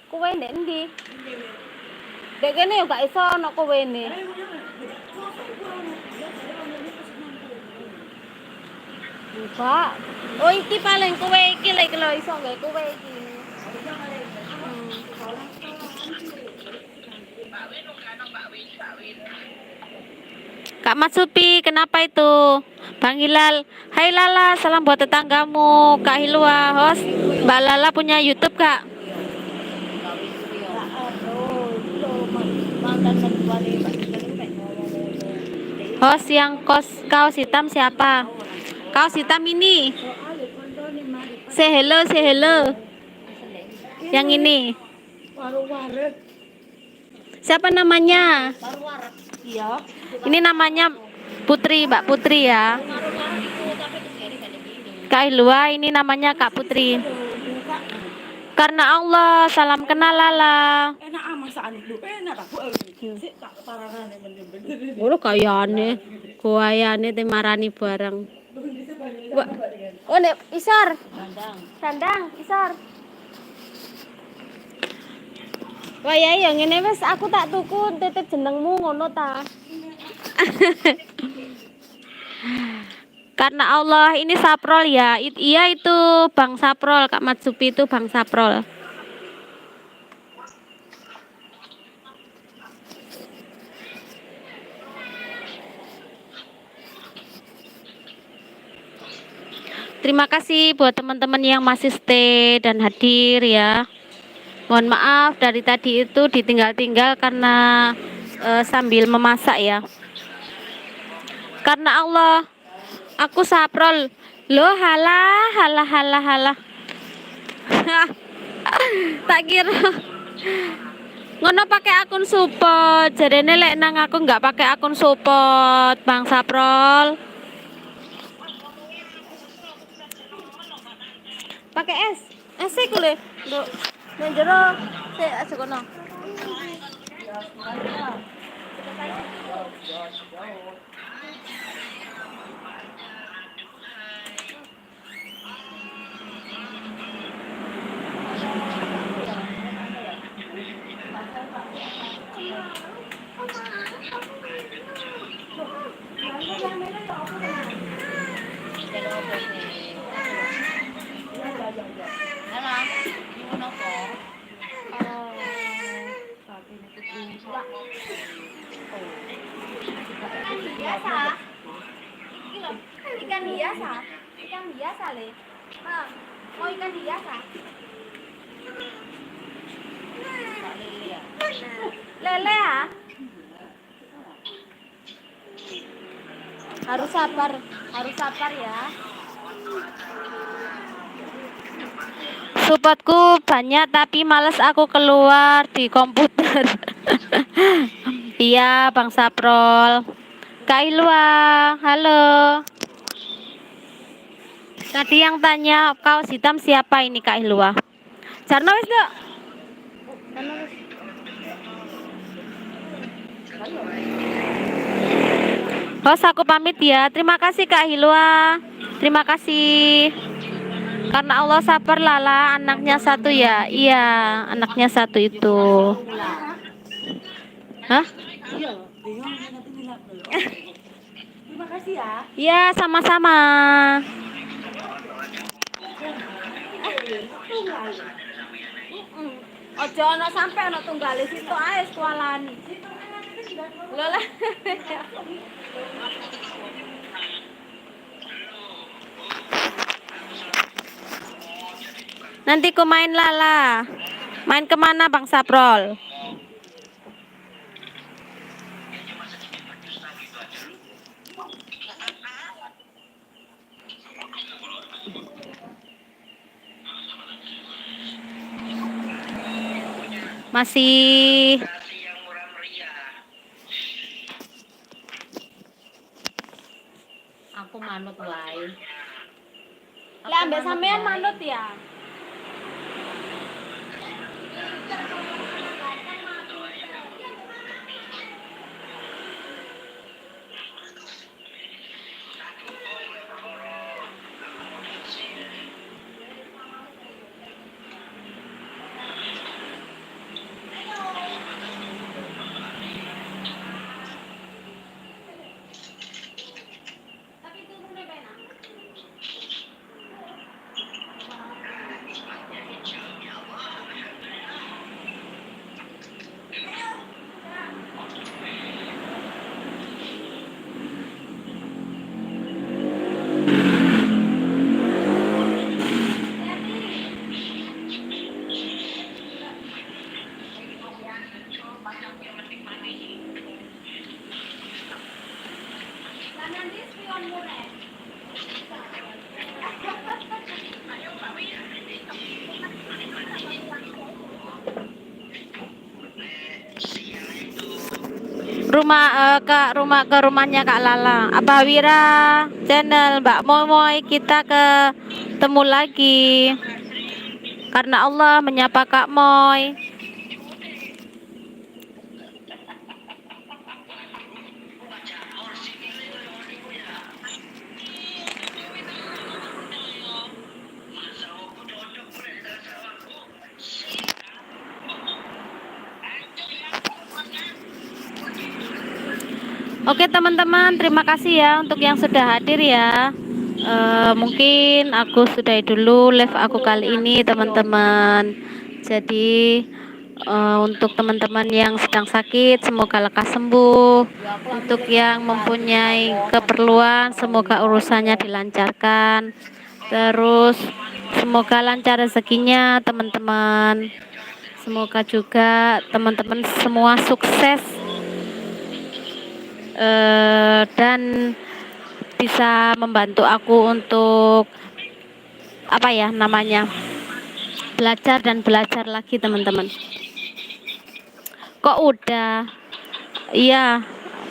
Kowe ndek endi? Dek kene yo gak iso ana kowene. Pak. Oh iki paling kowe iki lek lho iso gawe kowe iki. Kak Matsupi, kenapa itu? Bang Hilal, hai Lala, salam buat tetanggamu. Kak Hilwa, host. Mbak Lala punya YouTube, Kak. Host yang kaos hitam siapa? Kaos hitam ini. Say hello, say hello. Yang ini. Siapa namanya? Iya. Ini namanya Putri, Mbak Putri ya. Kak Hilwa, ini namanya Kak Putri. Karena Allah, salam kenal Lala. Enak masakan lu. Enak aku. Sik tak pararane bener-bener. Ngono kayane. Goayane te marani bareng. Oh, nek isor. Sandang, isor. Wah ya yang ngene wis aku tak tuku titip jenengmu ngono ta. Karena Allah ini Saprol ya. Iya itu Bang Saprol, Kak Matsupi itu Bang Saprol. Terima kasih buat teman-teman yang masih stay dan hadir ya. Mohon maaf dari tadi itu ditinggal-tinggal karena sambil memasak ya. Karena Allah, aku Saprol. Loh halah. Tak kira Ngono pakai akun support. Jarene lek nang aku nggak pakai akun support, Bang Saprol. Pakai es. Es sih kule. Nduk. Nang jero sik aja kono. Jadi apa sih? Alah, nyuwun apa? Biasa. Iki lho, ikan biasa. Ikan biasa, Le. Ah, mau ikan biasa. Tak lele ya. Lele ya? Harus sabar ya. Supportku banyak tapi males aku keluar di komputer. Iya, Bang Saprol. Kak Ilwa, halo. Tadi yang tanya kaos hitam siapa ini Kak Ilwa? Jarno wis, Dok. Host aku pamit ya. Terima kasih Kak Hilwa. Terima kasih. Karena Allah sabar Lala, anaknya satu ya. Iya, anaknya satu itu. Hah? Terima kasih ya. Iya, sama-sama. Ojo ono sampe ono tunggale situ ae sekualani. Lho lah. Nanti ku main Lala. Main kemana Bang Saprol? Masih Aku manut wae. Lah ambek sampean manut ya. ke rumahnya Kak Lala. Abah Wira channel Mbak Momoy, kita ketemu lagi. Karena Allah menyapa Kak Moy. Oke teman-teman, terima kasih ya untuk yang sudah hadir ya. Mungkin aku sudahi dulu live aku kali ini teman-teman. Jadi untuk teman-teman yang sedang sakit semoga lekas sembuh. Untuk yang mempunyai keperluan semoga urusannya dilancarkan. Terus semoga lancar rezekinya teman-teman. Semoga juga teman-teman semua sukses dan bisa membantu aku untuk apa ya namanya, belajar dan belajar lagi teman-teman. Kok udah? Iya,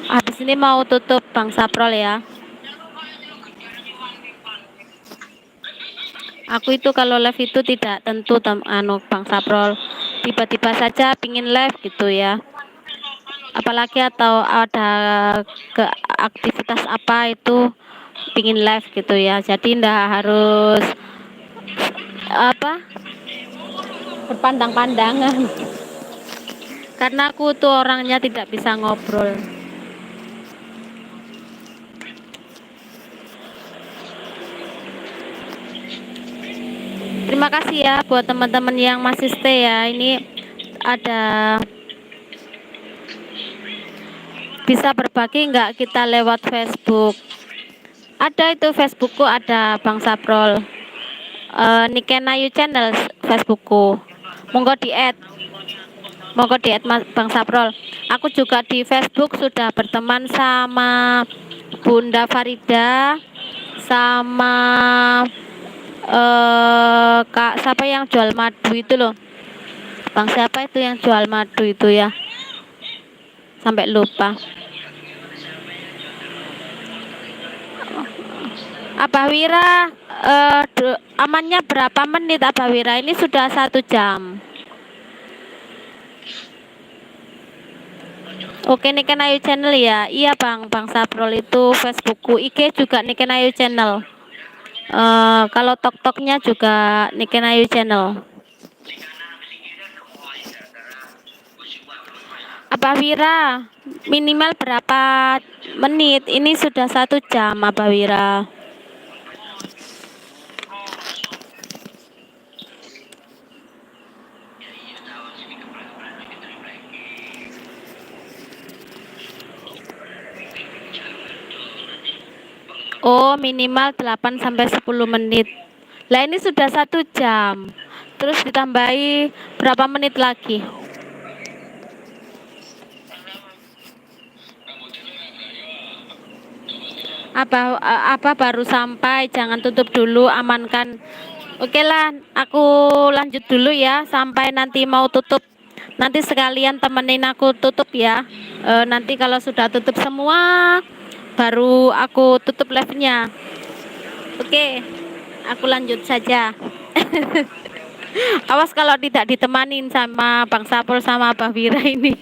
habis ini mau tutup Bang Saprol ya. Aku itu kalau live itu tidak tentu Bang Saprol. Tiba-tiba saja pingin live gitu ya. Apalagi atau ada ke aktivitas apa itu pingin live gitu ya. Jadi ndak harus apa berpandang-pandangan. Karena aku tuh orangnya tidak bisa ngobrol. Terima kasih ya buat teman-teman yang masih stay ya. Ini ada bisa berbagi nggak kita lewat Facebook? Ada itu Facebookku, ada Bang Saprol. Nikenayu channel Facebookku. Monggo di add Bang Saprol. Aku juga di Facebook sudah berteman sama Bunda Farida, sama Kak siapa yang jual madu itu loh. Bang siapa itu yang jual madu itu ya? Sampai lupa. Abah Wira, amannya berapa menit Abah Wira? Ini sudah 1 jam. Oke, Niken Ayu channel ya. Iya Bang Saprol itu Facebookku, IG juga Niken Ayu channel. Kalau TokToknya juga Niken Ayu channel. Abah Wira, minimal berapa menit? Ini sudah 1 jam Abah Wira. Oh, minimal 8-10 menit. Lah ini sudah 1 jam. Terus ditambahi berapa menit lagi? Apa baru sampai, jangan tutup dulu, amankan. Oke lah, aku lanjut dulu ya sampai nanti mau tutup. Nanti sekalian temenin aku tutup ya. Nanti kalau sudah tutup semua baru aku tutup live-nya. Oke, aku lanjut saja. Awas kalau tidak ditemanin sama Bang Sapol sama Abah Wira ini.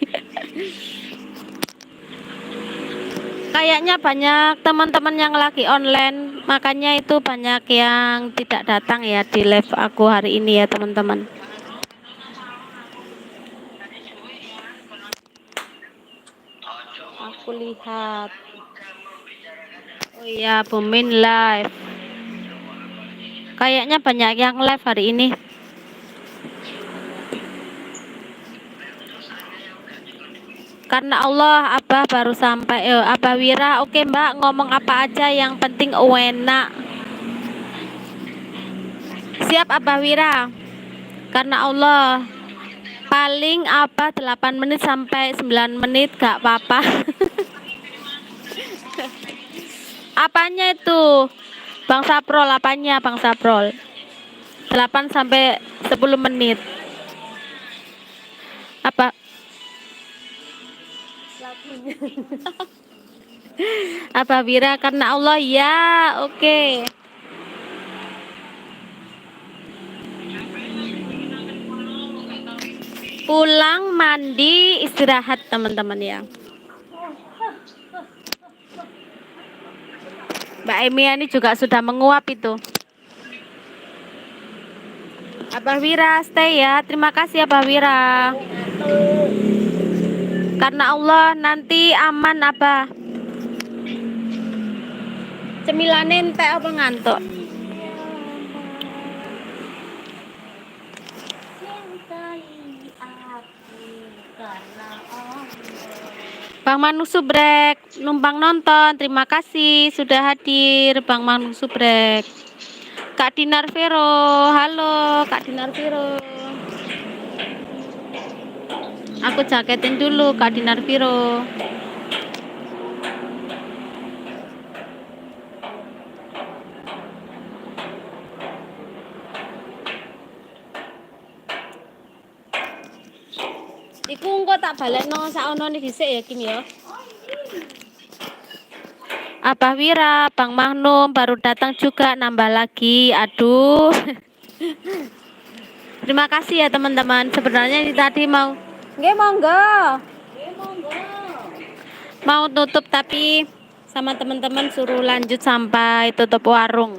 Kayaknya banyak teman-teman yang lagi online, makanya itu banyak yang tidak datang ya di live aku hari ini ya teman-teman. Aku lihat. Oh iya, Bumin live. Kayaknya banyak yang live hari ini. Karena Allah, Abah baru sampai. Abah Wira, oke Mbak, ngomong apa aja yang penting enak. Siap Abah Wira. Karena Allah, paling Abah 8 menit sampai 9 menit gak apa-apa. Apanya itu? Bang Saprol, apanya Bang Saprol? 8 sampai 10 menit. Apa? Abah Wira, karena Allah ya, oke. Pulang mandi istirahat teman-teman ya. Mbak Emi ini juga sudah menguap itu. Abah Wira stay ya. Terima kasih Abah Wira. Karena Allah nanti aman Abah. Cemilanin teh apa ngantuk? Bang Manu Subrek numpang nonton, terima kasih sudah hadir Bang Manu Subrek. Kak Dinar Vero, halo Kak Dinar Vero. Aku jaketin dulu Kak Dinar Vero. Iku Iku engko tak balekno sakonone dhisik ya Kim ya. Abah Wira, Bang Magnum baru datang juga nambah lagi. Aduh. Terima kasih ya teman-teman. Sebenarnya ini tadi mau nggih monggo. Mau tutup tapi sama teman-teman suruh lanjut sampai tutup warung.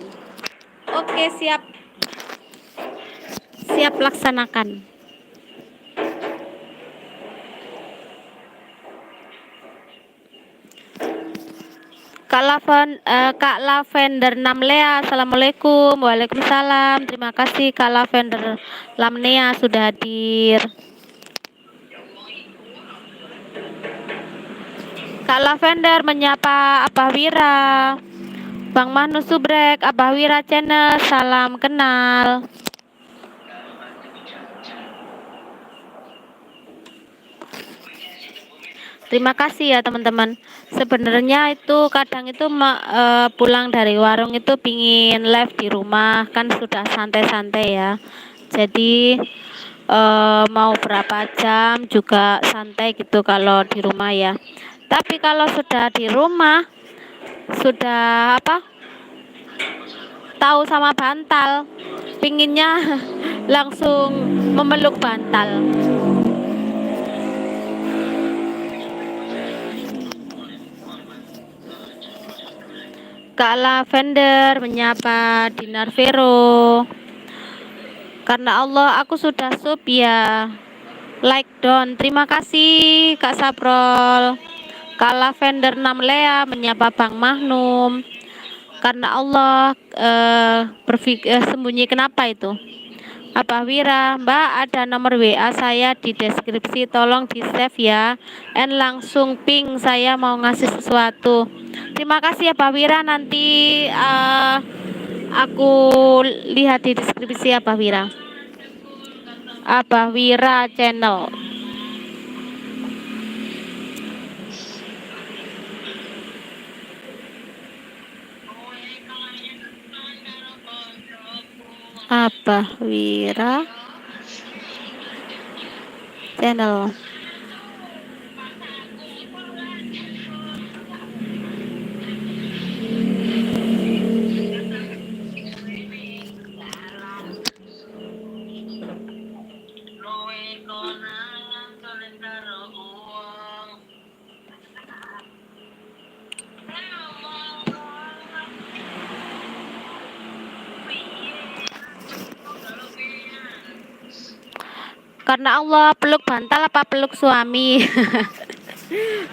Oke, siap. Siap laksanakan. Kak Lavender Namlea, Assalamualaikum. Waalaikumsalam. Terima kasih Kak Lavender Lamnea sudah hadir. Kak Lavender menyapa Abah Wira. Bang Manu Subrek, Abah Wira Channel, salam kenal. Terima kasih ya teman-teman. Sebenarnya itu kadang itu pulang dari warung itu pingin live di rumah kan sudah santai-santai ya. Jadi mau berapa jam juga santai gitu kalau di rumah ya. Tapi kalau sudah di rumah sudah tahu sama bantal, pinginnya langsung memeluk bantal. Kak Lavender menyapa Dinar Vero. Karena Allah aku sudah sub ya. Like down. Terima kasih Kak Saprol. Kak Lavender Namlea menyapa Bang Magnum. Karena Allah sembunyi kenapa itu? Abah Wira, Mbak ada nomor WA saya di deskripsi, tolong di save ya. Langsung ping saya mau ngasih sesuatu. Terima kasih Abah Wira, nanti aku lihat di deskripsi Abah Wira. Abah Wira channel. Abah Wira channel. Karena Allah peluk bantal apa peluk suami?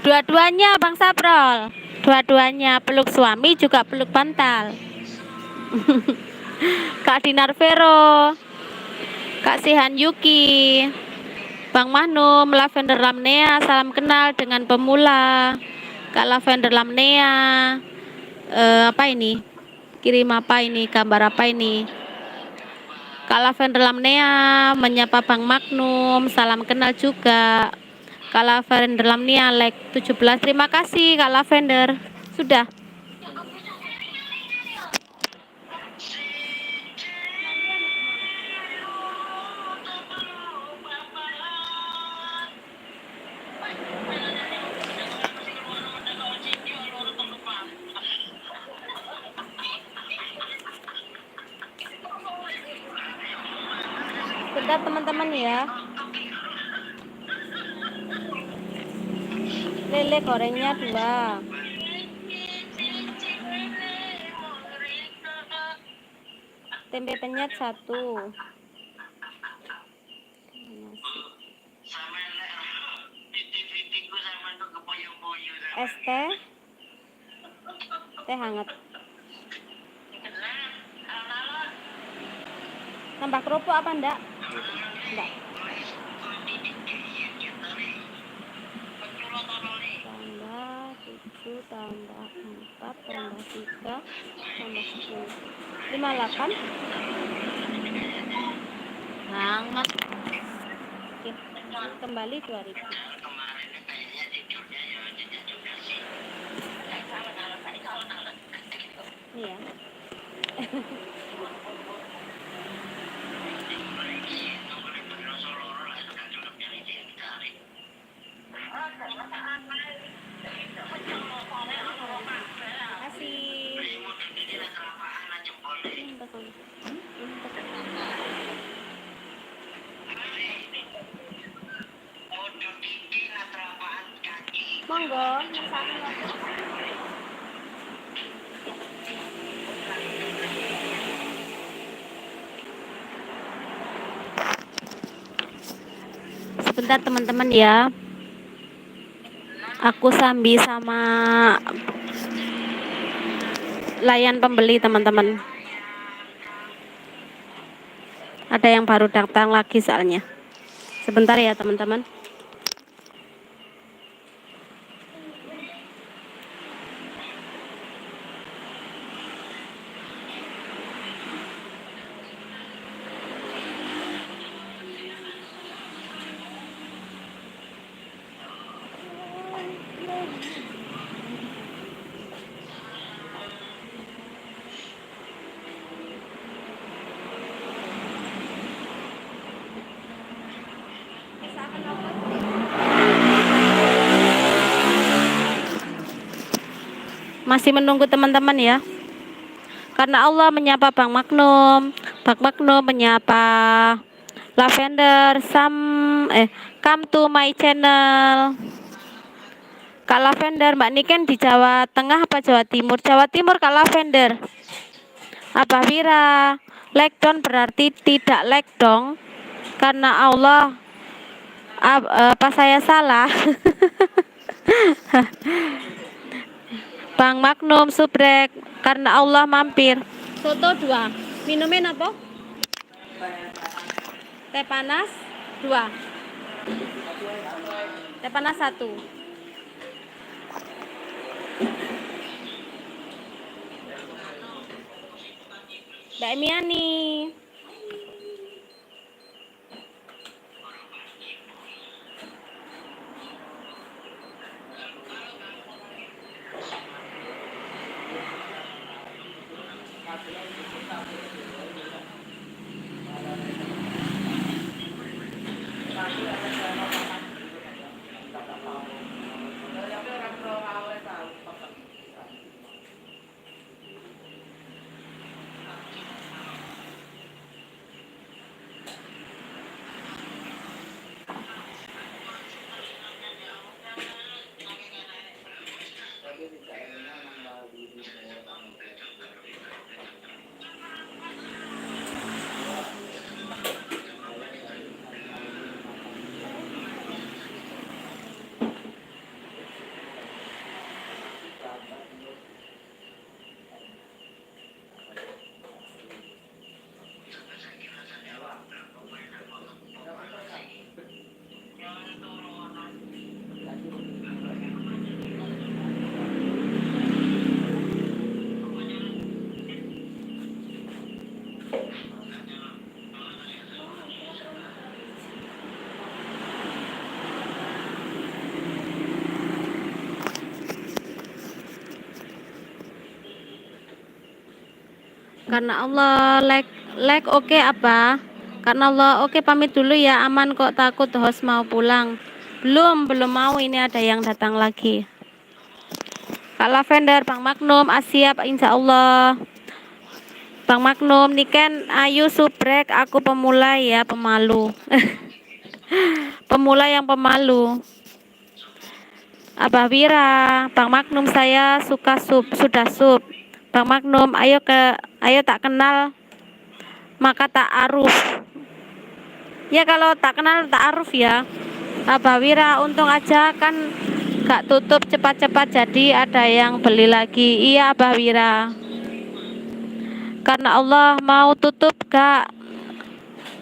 Dua-duanya Bang Saprol. Dua-duanya peluk suami juga peluk bantal. Kak Dinar Vero, Kak Sihan Yuki, Bang Mahnum, Lavender Lamnea, salam kenal dengan pemula. Kak Lavender Lamnea, apa ini? Kirim apa ini? Gambar apa ini? Kak Lavender Lamnea menyapa Bang Magnum, salam kenal juga. Kak Lavender Lamnea like 17. Terima kasih Kak Lavender. Sudah. Bentar teman-teman ya. Lele gorengnya 2. Tempe penyet 1. Es teh. Teh hangat. Tambah kerupuk apa enggak? Enggak. Tambah 7, tambah 4, tambah 3, tambah 10. 58. Hangat. Oke. Kembali 2000. Ini ya. Kasih. Monggo, masakan lagi. Sebentar teman-teman ya. Aku sambil sama layan pembeli teman-teman. Ada yang baru datang lagi soalnya. Sebentar ya teman-teman. Masih menunggu teman-teman ya. Karena Allah menyapa Bang Magnum, Bang Magnum menyapa Lavender, come to my channel. Kak Lavender, Mbak Niken di Jawa Tengah apa Jawa Timur? Jawa Timur Kak Lavender. Abah Wira, like down berarti tidak like dong. Karena Allah apa saya salah? Bang Magnum subrek karena Allah mampir. Soto 2. Minumin apa? Teh panas 2. Teh panas 1. Mbak Miani. Karena Allah like oke apa? Karena Allah oke pamit dulu ya, aman kok, takut host mau pulang. Belum mau, ini ada yang datang lagi. Kak Lavender, Bang Magnum, siap insya Allah. Bang Magnum, Niken, ayo subrek, aku pemula ya, pemalu. Pemula yang pemalu. Abah Wira, Bang Magnum saya suka sudah sub. Bang Magnum, ayo tak kenal maka tak aruf. Ya kalau tak kenal tak aruf ya. Abah Wira, untung aja kan gak tutup cepat-cepat jadi ada yang beli lagi. Iya Abah Wira. Karena Allah mau tutup gak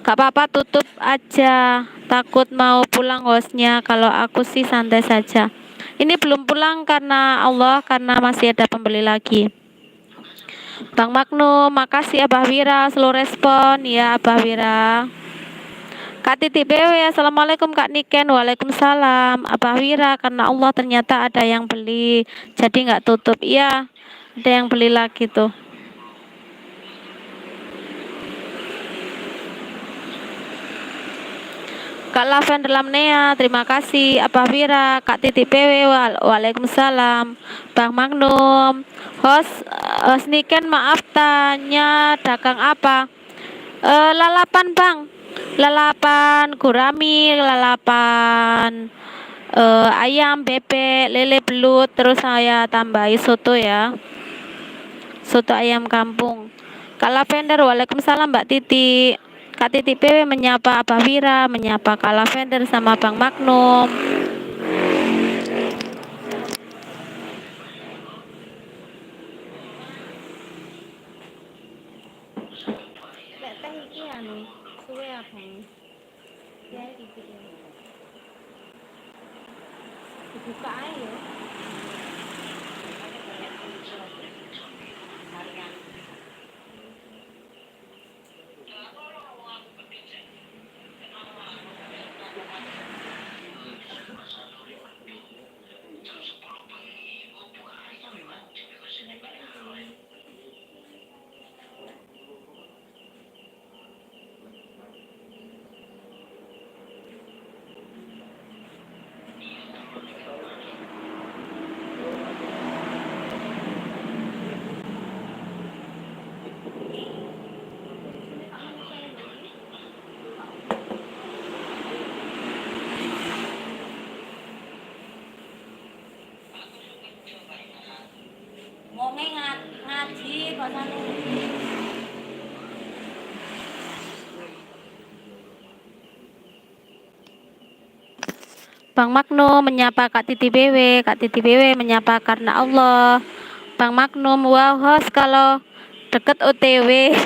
apa-apa, tutup aja. Takut mau pulang hostnya. Kalau aku sih santai saja. Ini belum pulang karena Allah, karena masih ada pembeli lagi. Bang Magnum, makasih Abah Wira, slow respon ya Abah Wira. Kak Titik BW, assalamualaikum Kak Niken, waalaikumsalam. Abah Wira, karena Allah ternyata ada yang beli, jadi nggak tutup. Iya, ada yang beli lagi tuh. Kak Lavender Lamnea, terima kasih. Abah Wira, Kak Titi PW, waalaikumsalam. Bang Magnum, host Sniken, maaf tanya dagang apa? Lalapan bang, lalapan gurami, lalapan ayam, bebek, lele belut, terus saya tambahi soto ya, soto ayam kampung. Kak Lavender, waalaikumsalam Mbak Titi. Kak Titi PW menyapa Abah Wira, menyapa Kak Lavender sama Bang Magnum. Lek teh iki anu, suwe abang. Ya iki ya. Dibuka aja ya. Wonge ngaji bahasa Bang Magnum menyapa Kak Titi BW, Kak Titi BW menyapa karena Allah. Bang Magnum, wow host kalau deket OTW.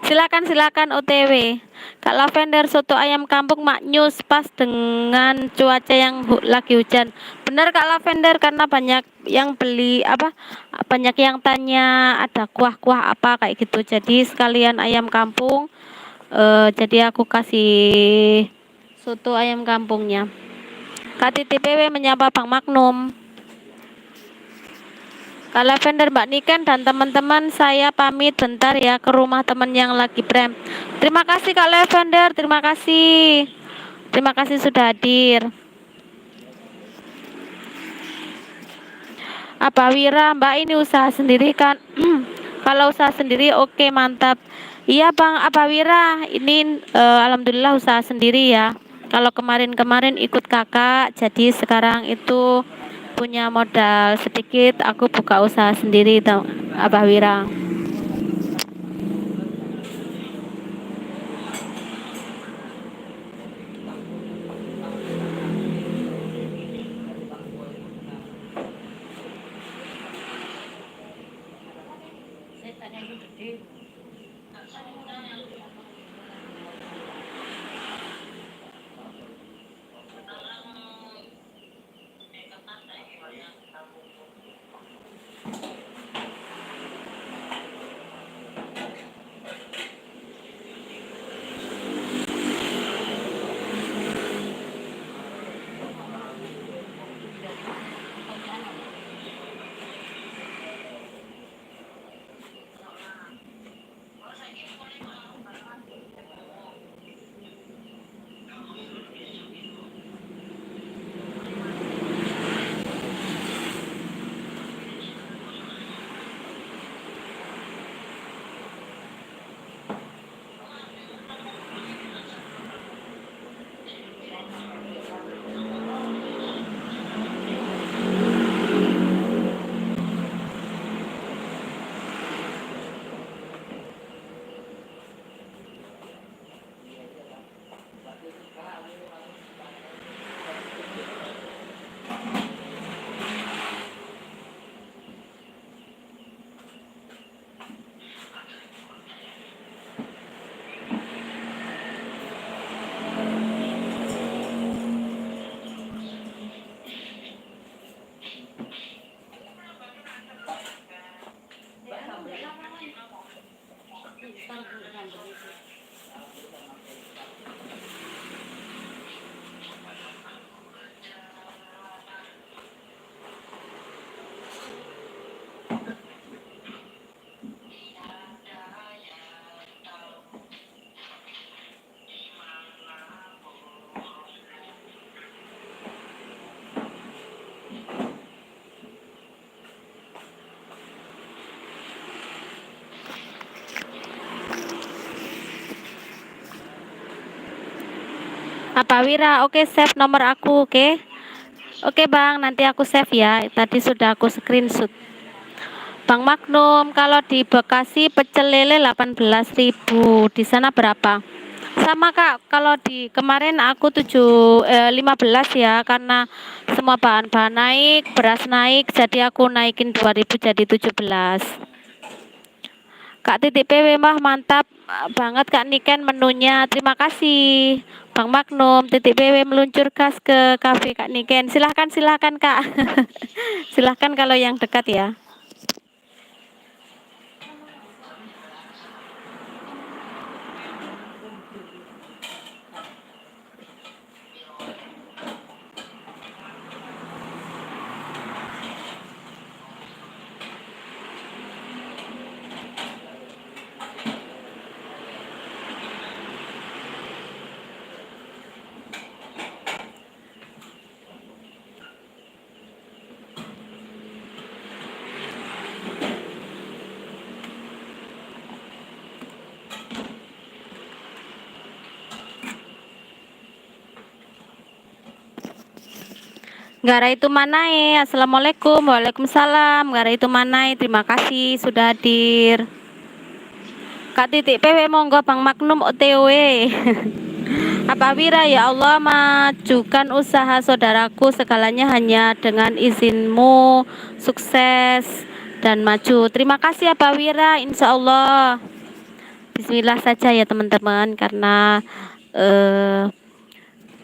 Silakan OTW. Kak Lavender, soto ayam kampung maknyus pas dengan cuaca yang lagi hujan. Benar Kak Lavender, karena banyak yang beli apa, banyak yang tanya ada kuah-kuah apa kayak gitu. Jadi sekalian ayam kampung. Jadi aku kasih soto ayam kampungnya. Kak Titi PW menyapa Bang Magnum. Kak Lavender, Mbak Niken dan teman-teman, saya pamit bentar ya ke rumah teman yang lagi prem. Terima kasih Kak Lavender, terima kasih. Terima kasih sudah hadir. Apa Wira, Mbak ini usaha sendiri kan? Kalau usaha sendiri oke, mantap. Iya Bang, apa Wira, ini alhamdulillah usaha sendiri ya. Kalau kemarin-kemarin ikut kakak, jadi sekarang itu punya modal sedikit, aku buka usaha sendiri, Abah Wira. setan yang gede. Apa Wira? Oke, save nomor aku, oke. Oke, Bang, nanti aku save ya. Tadi sudah aku screenshot. Bang Magnum, kalau di Bekasi pecel lele 18.000. Di sana berapa? Sama Kak, kalau di kemarin aku 15 ya, karena semua bahan-bahan naik, beras naik, jadi aku naikin 2.000 jadi 17. Kak Titik PW mah mantap banget Kak Niken menunya. Terima kasih Bang Magnum. Titik PW meluncur gas ke kafe Kak Niken. Silahkan Kak. Silahkan kalau yang dekat ya. Gara itu Manai, Assalamualaikum, Waalaikumsalam. Gara itu Manai, terima kasih sudah hadir. Kak Titik PW monggo Bang Magnum OTW. Apa Wira, ya Allah, majukan usaha saudaraku, segalanya hanya dengan izinmu, sukses dan maju. Terima kasih Apa Wira, insya Allah. Bismillah saja ya teman-teman, karena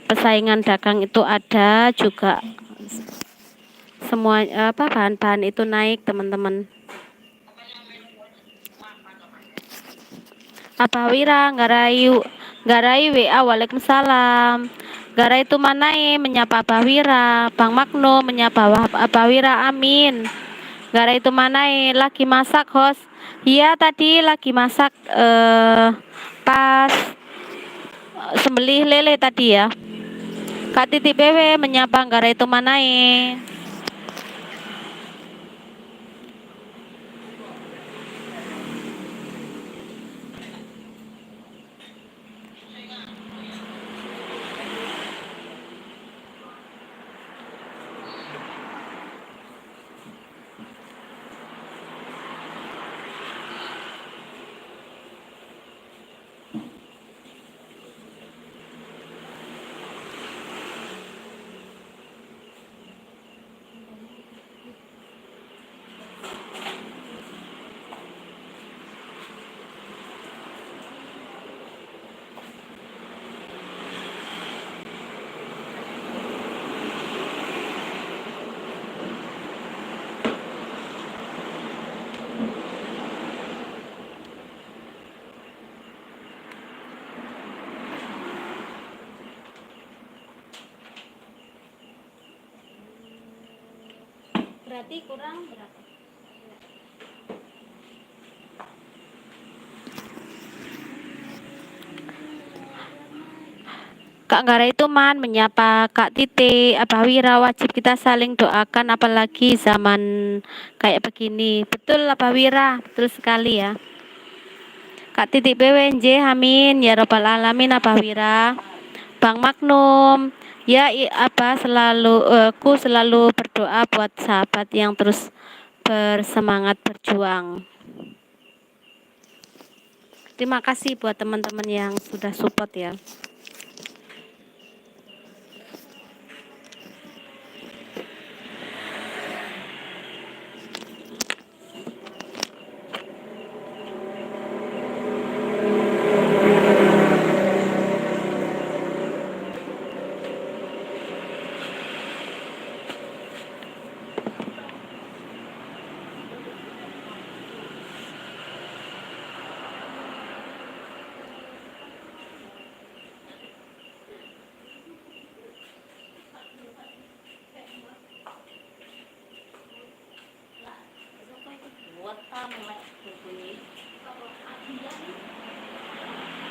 persaingan dagang itu ada juga, semua bahan-bahan itu naik teman-teman. Apa Wira, ngarayu WA, Waalaikumsalam. Gara itu Manai menyapa Apa Wira, Bang Magnum menyapa Apa Wira, amin. Gara itu Manai lagi masak host. Iya tadi lagi masak pas sembelih lele tadi ya. Kak Titik PW menyapa Gara itu Manai. Berarti kurang berapa? Kak Gara itu menyapa Kak Titik, Apa Wira, wajib kita saling doakan apalagi zaman kayak begini. Betul Apa Wira, betul sekali ya. Kak Titik BWNJ, amin ya robbal alamin Apa Wira. Bang Magnum, ya aku selalu berdoa buat sahabat yang terus bersemangat berjuang. Terima kasih buat teman-teman yang sudah support ya.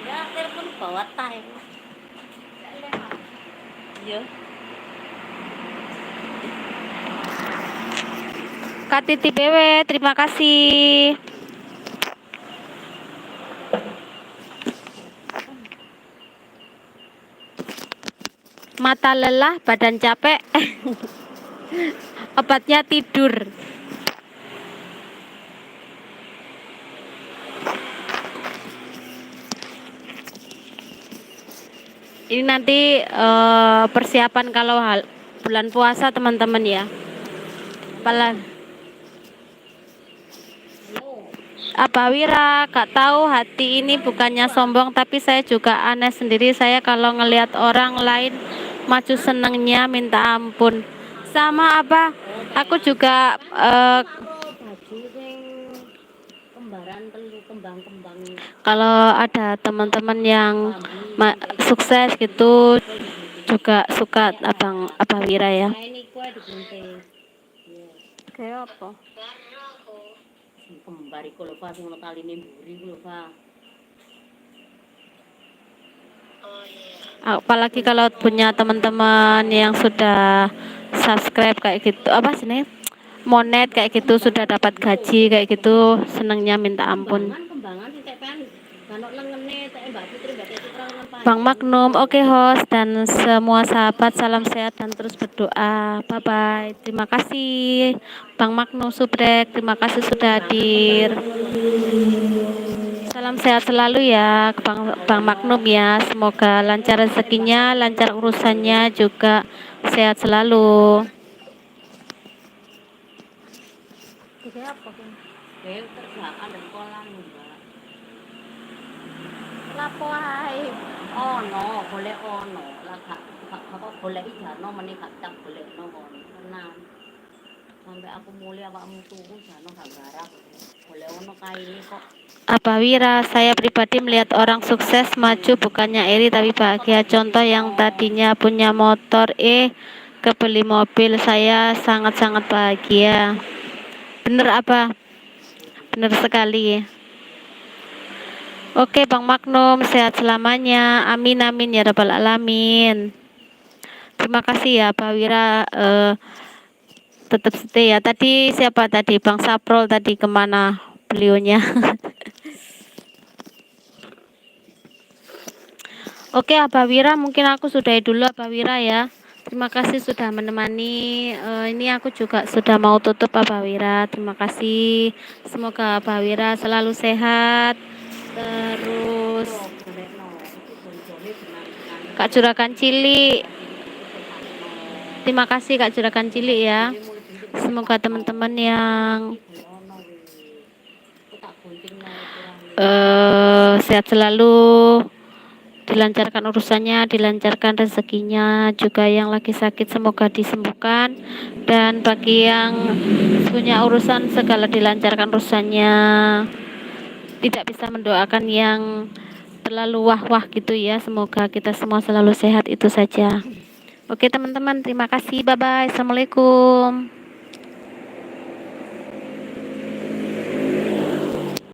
Ya, telepon bawa tay. Iya. Kak Titi BW, terima kasih. mata lelah, badan capek, obatnya tidur. Ini nanti persiapan kalau bulan puasa teman-teman ya. Apa Wira, Kak tahu hati ini bukannya sombong, tapi saya juga aneh sendiri. Saya kalau ngelihat orang lain maju senengnya minta ampun. Sama apa? Aku juga baju sing kembaran telu kembang-kembang kalau ada teman-teman yang sukses gitu juga suka apa Wira ya. kae niku ae digunting. Kayak apa? Sing kembar iku lho Pak, sing ono taline mburi iku lho Pak. Apalagi kalau punya teman-teman yang sudah subscribe kayak gitu, apa sih nih? Monet kayak gitu, sudah dapat gaji kayak gitu, senengnya minta ampun. Kembangan sing tepen kanok lengene tek Mbak Putri Mbak Citra lengan panjang. Bang Magnum, oke host dan semua sahabat, salam sehat dan terus berdoa. Bye bye. Terima kasih Bang Magnum Subrek, terima kasih sudah hadir. Salam sehat selalu ya Bang Magnum ya. Semoga lancar rezekinya, lancar urusannya juga sehat selalu. Apa kan? Kerjaan dan sekolah Mbak. Lapo ae. Ono, golek ono. Lah gak apa golek jano meneh gak tak golekno kon. Tenan. Sampai aku mulai awakmu turu jano gak garap. Golek ono kaine kok. Apa Wira, saya pribadi melihat orang sukses maju bukannya iri tapi bahagia. Contoh yang tadinya punya motor kebeli mobil, saya sangat-sangat bahagia. Bener apa? Bener sekali. Oke Bang Magnum, sehat selamanya. Amin amin ya rabbal alamin. Terima kasih ya Pak Wira, tetap stay ya. Tadi siapa tadi? Bang Saprol tadi kemana beliaunya? Oke Pak Wira, mungkin aku sudahi dulu Pak Wira ya. Terima kasih sudah menemani. Ini aku juga sudah mau tutup Pak Wira. Terima kasih. Semoga Pak Wira selalu sehat. Terus Kak Juragan Cilik. Terima kasih Kak Juragan Cilik ya. Semoga teman-teman yang sehat selalu, dilancarkan urusannya, dilancarkan rezekinya, juga yang lagi sakit semoga disembuhkan, dan bagi yang punya urusan segala dilancarkan urusannya. Tidak bisa mendoakan yang terlalu wah-wah gitu ya. Semoga kita semua selalu sehat, itu saja. Oke teman-teman, terima kasih, bye bye, assalamualaikum.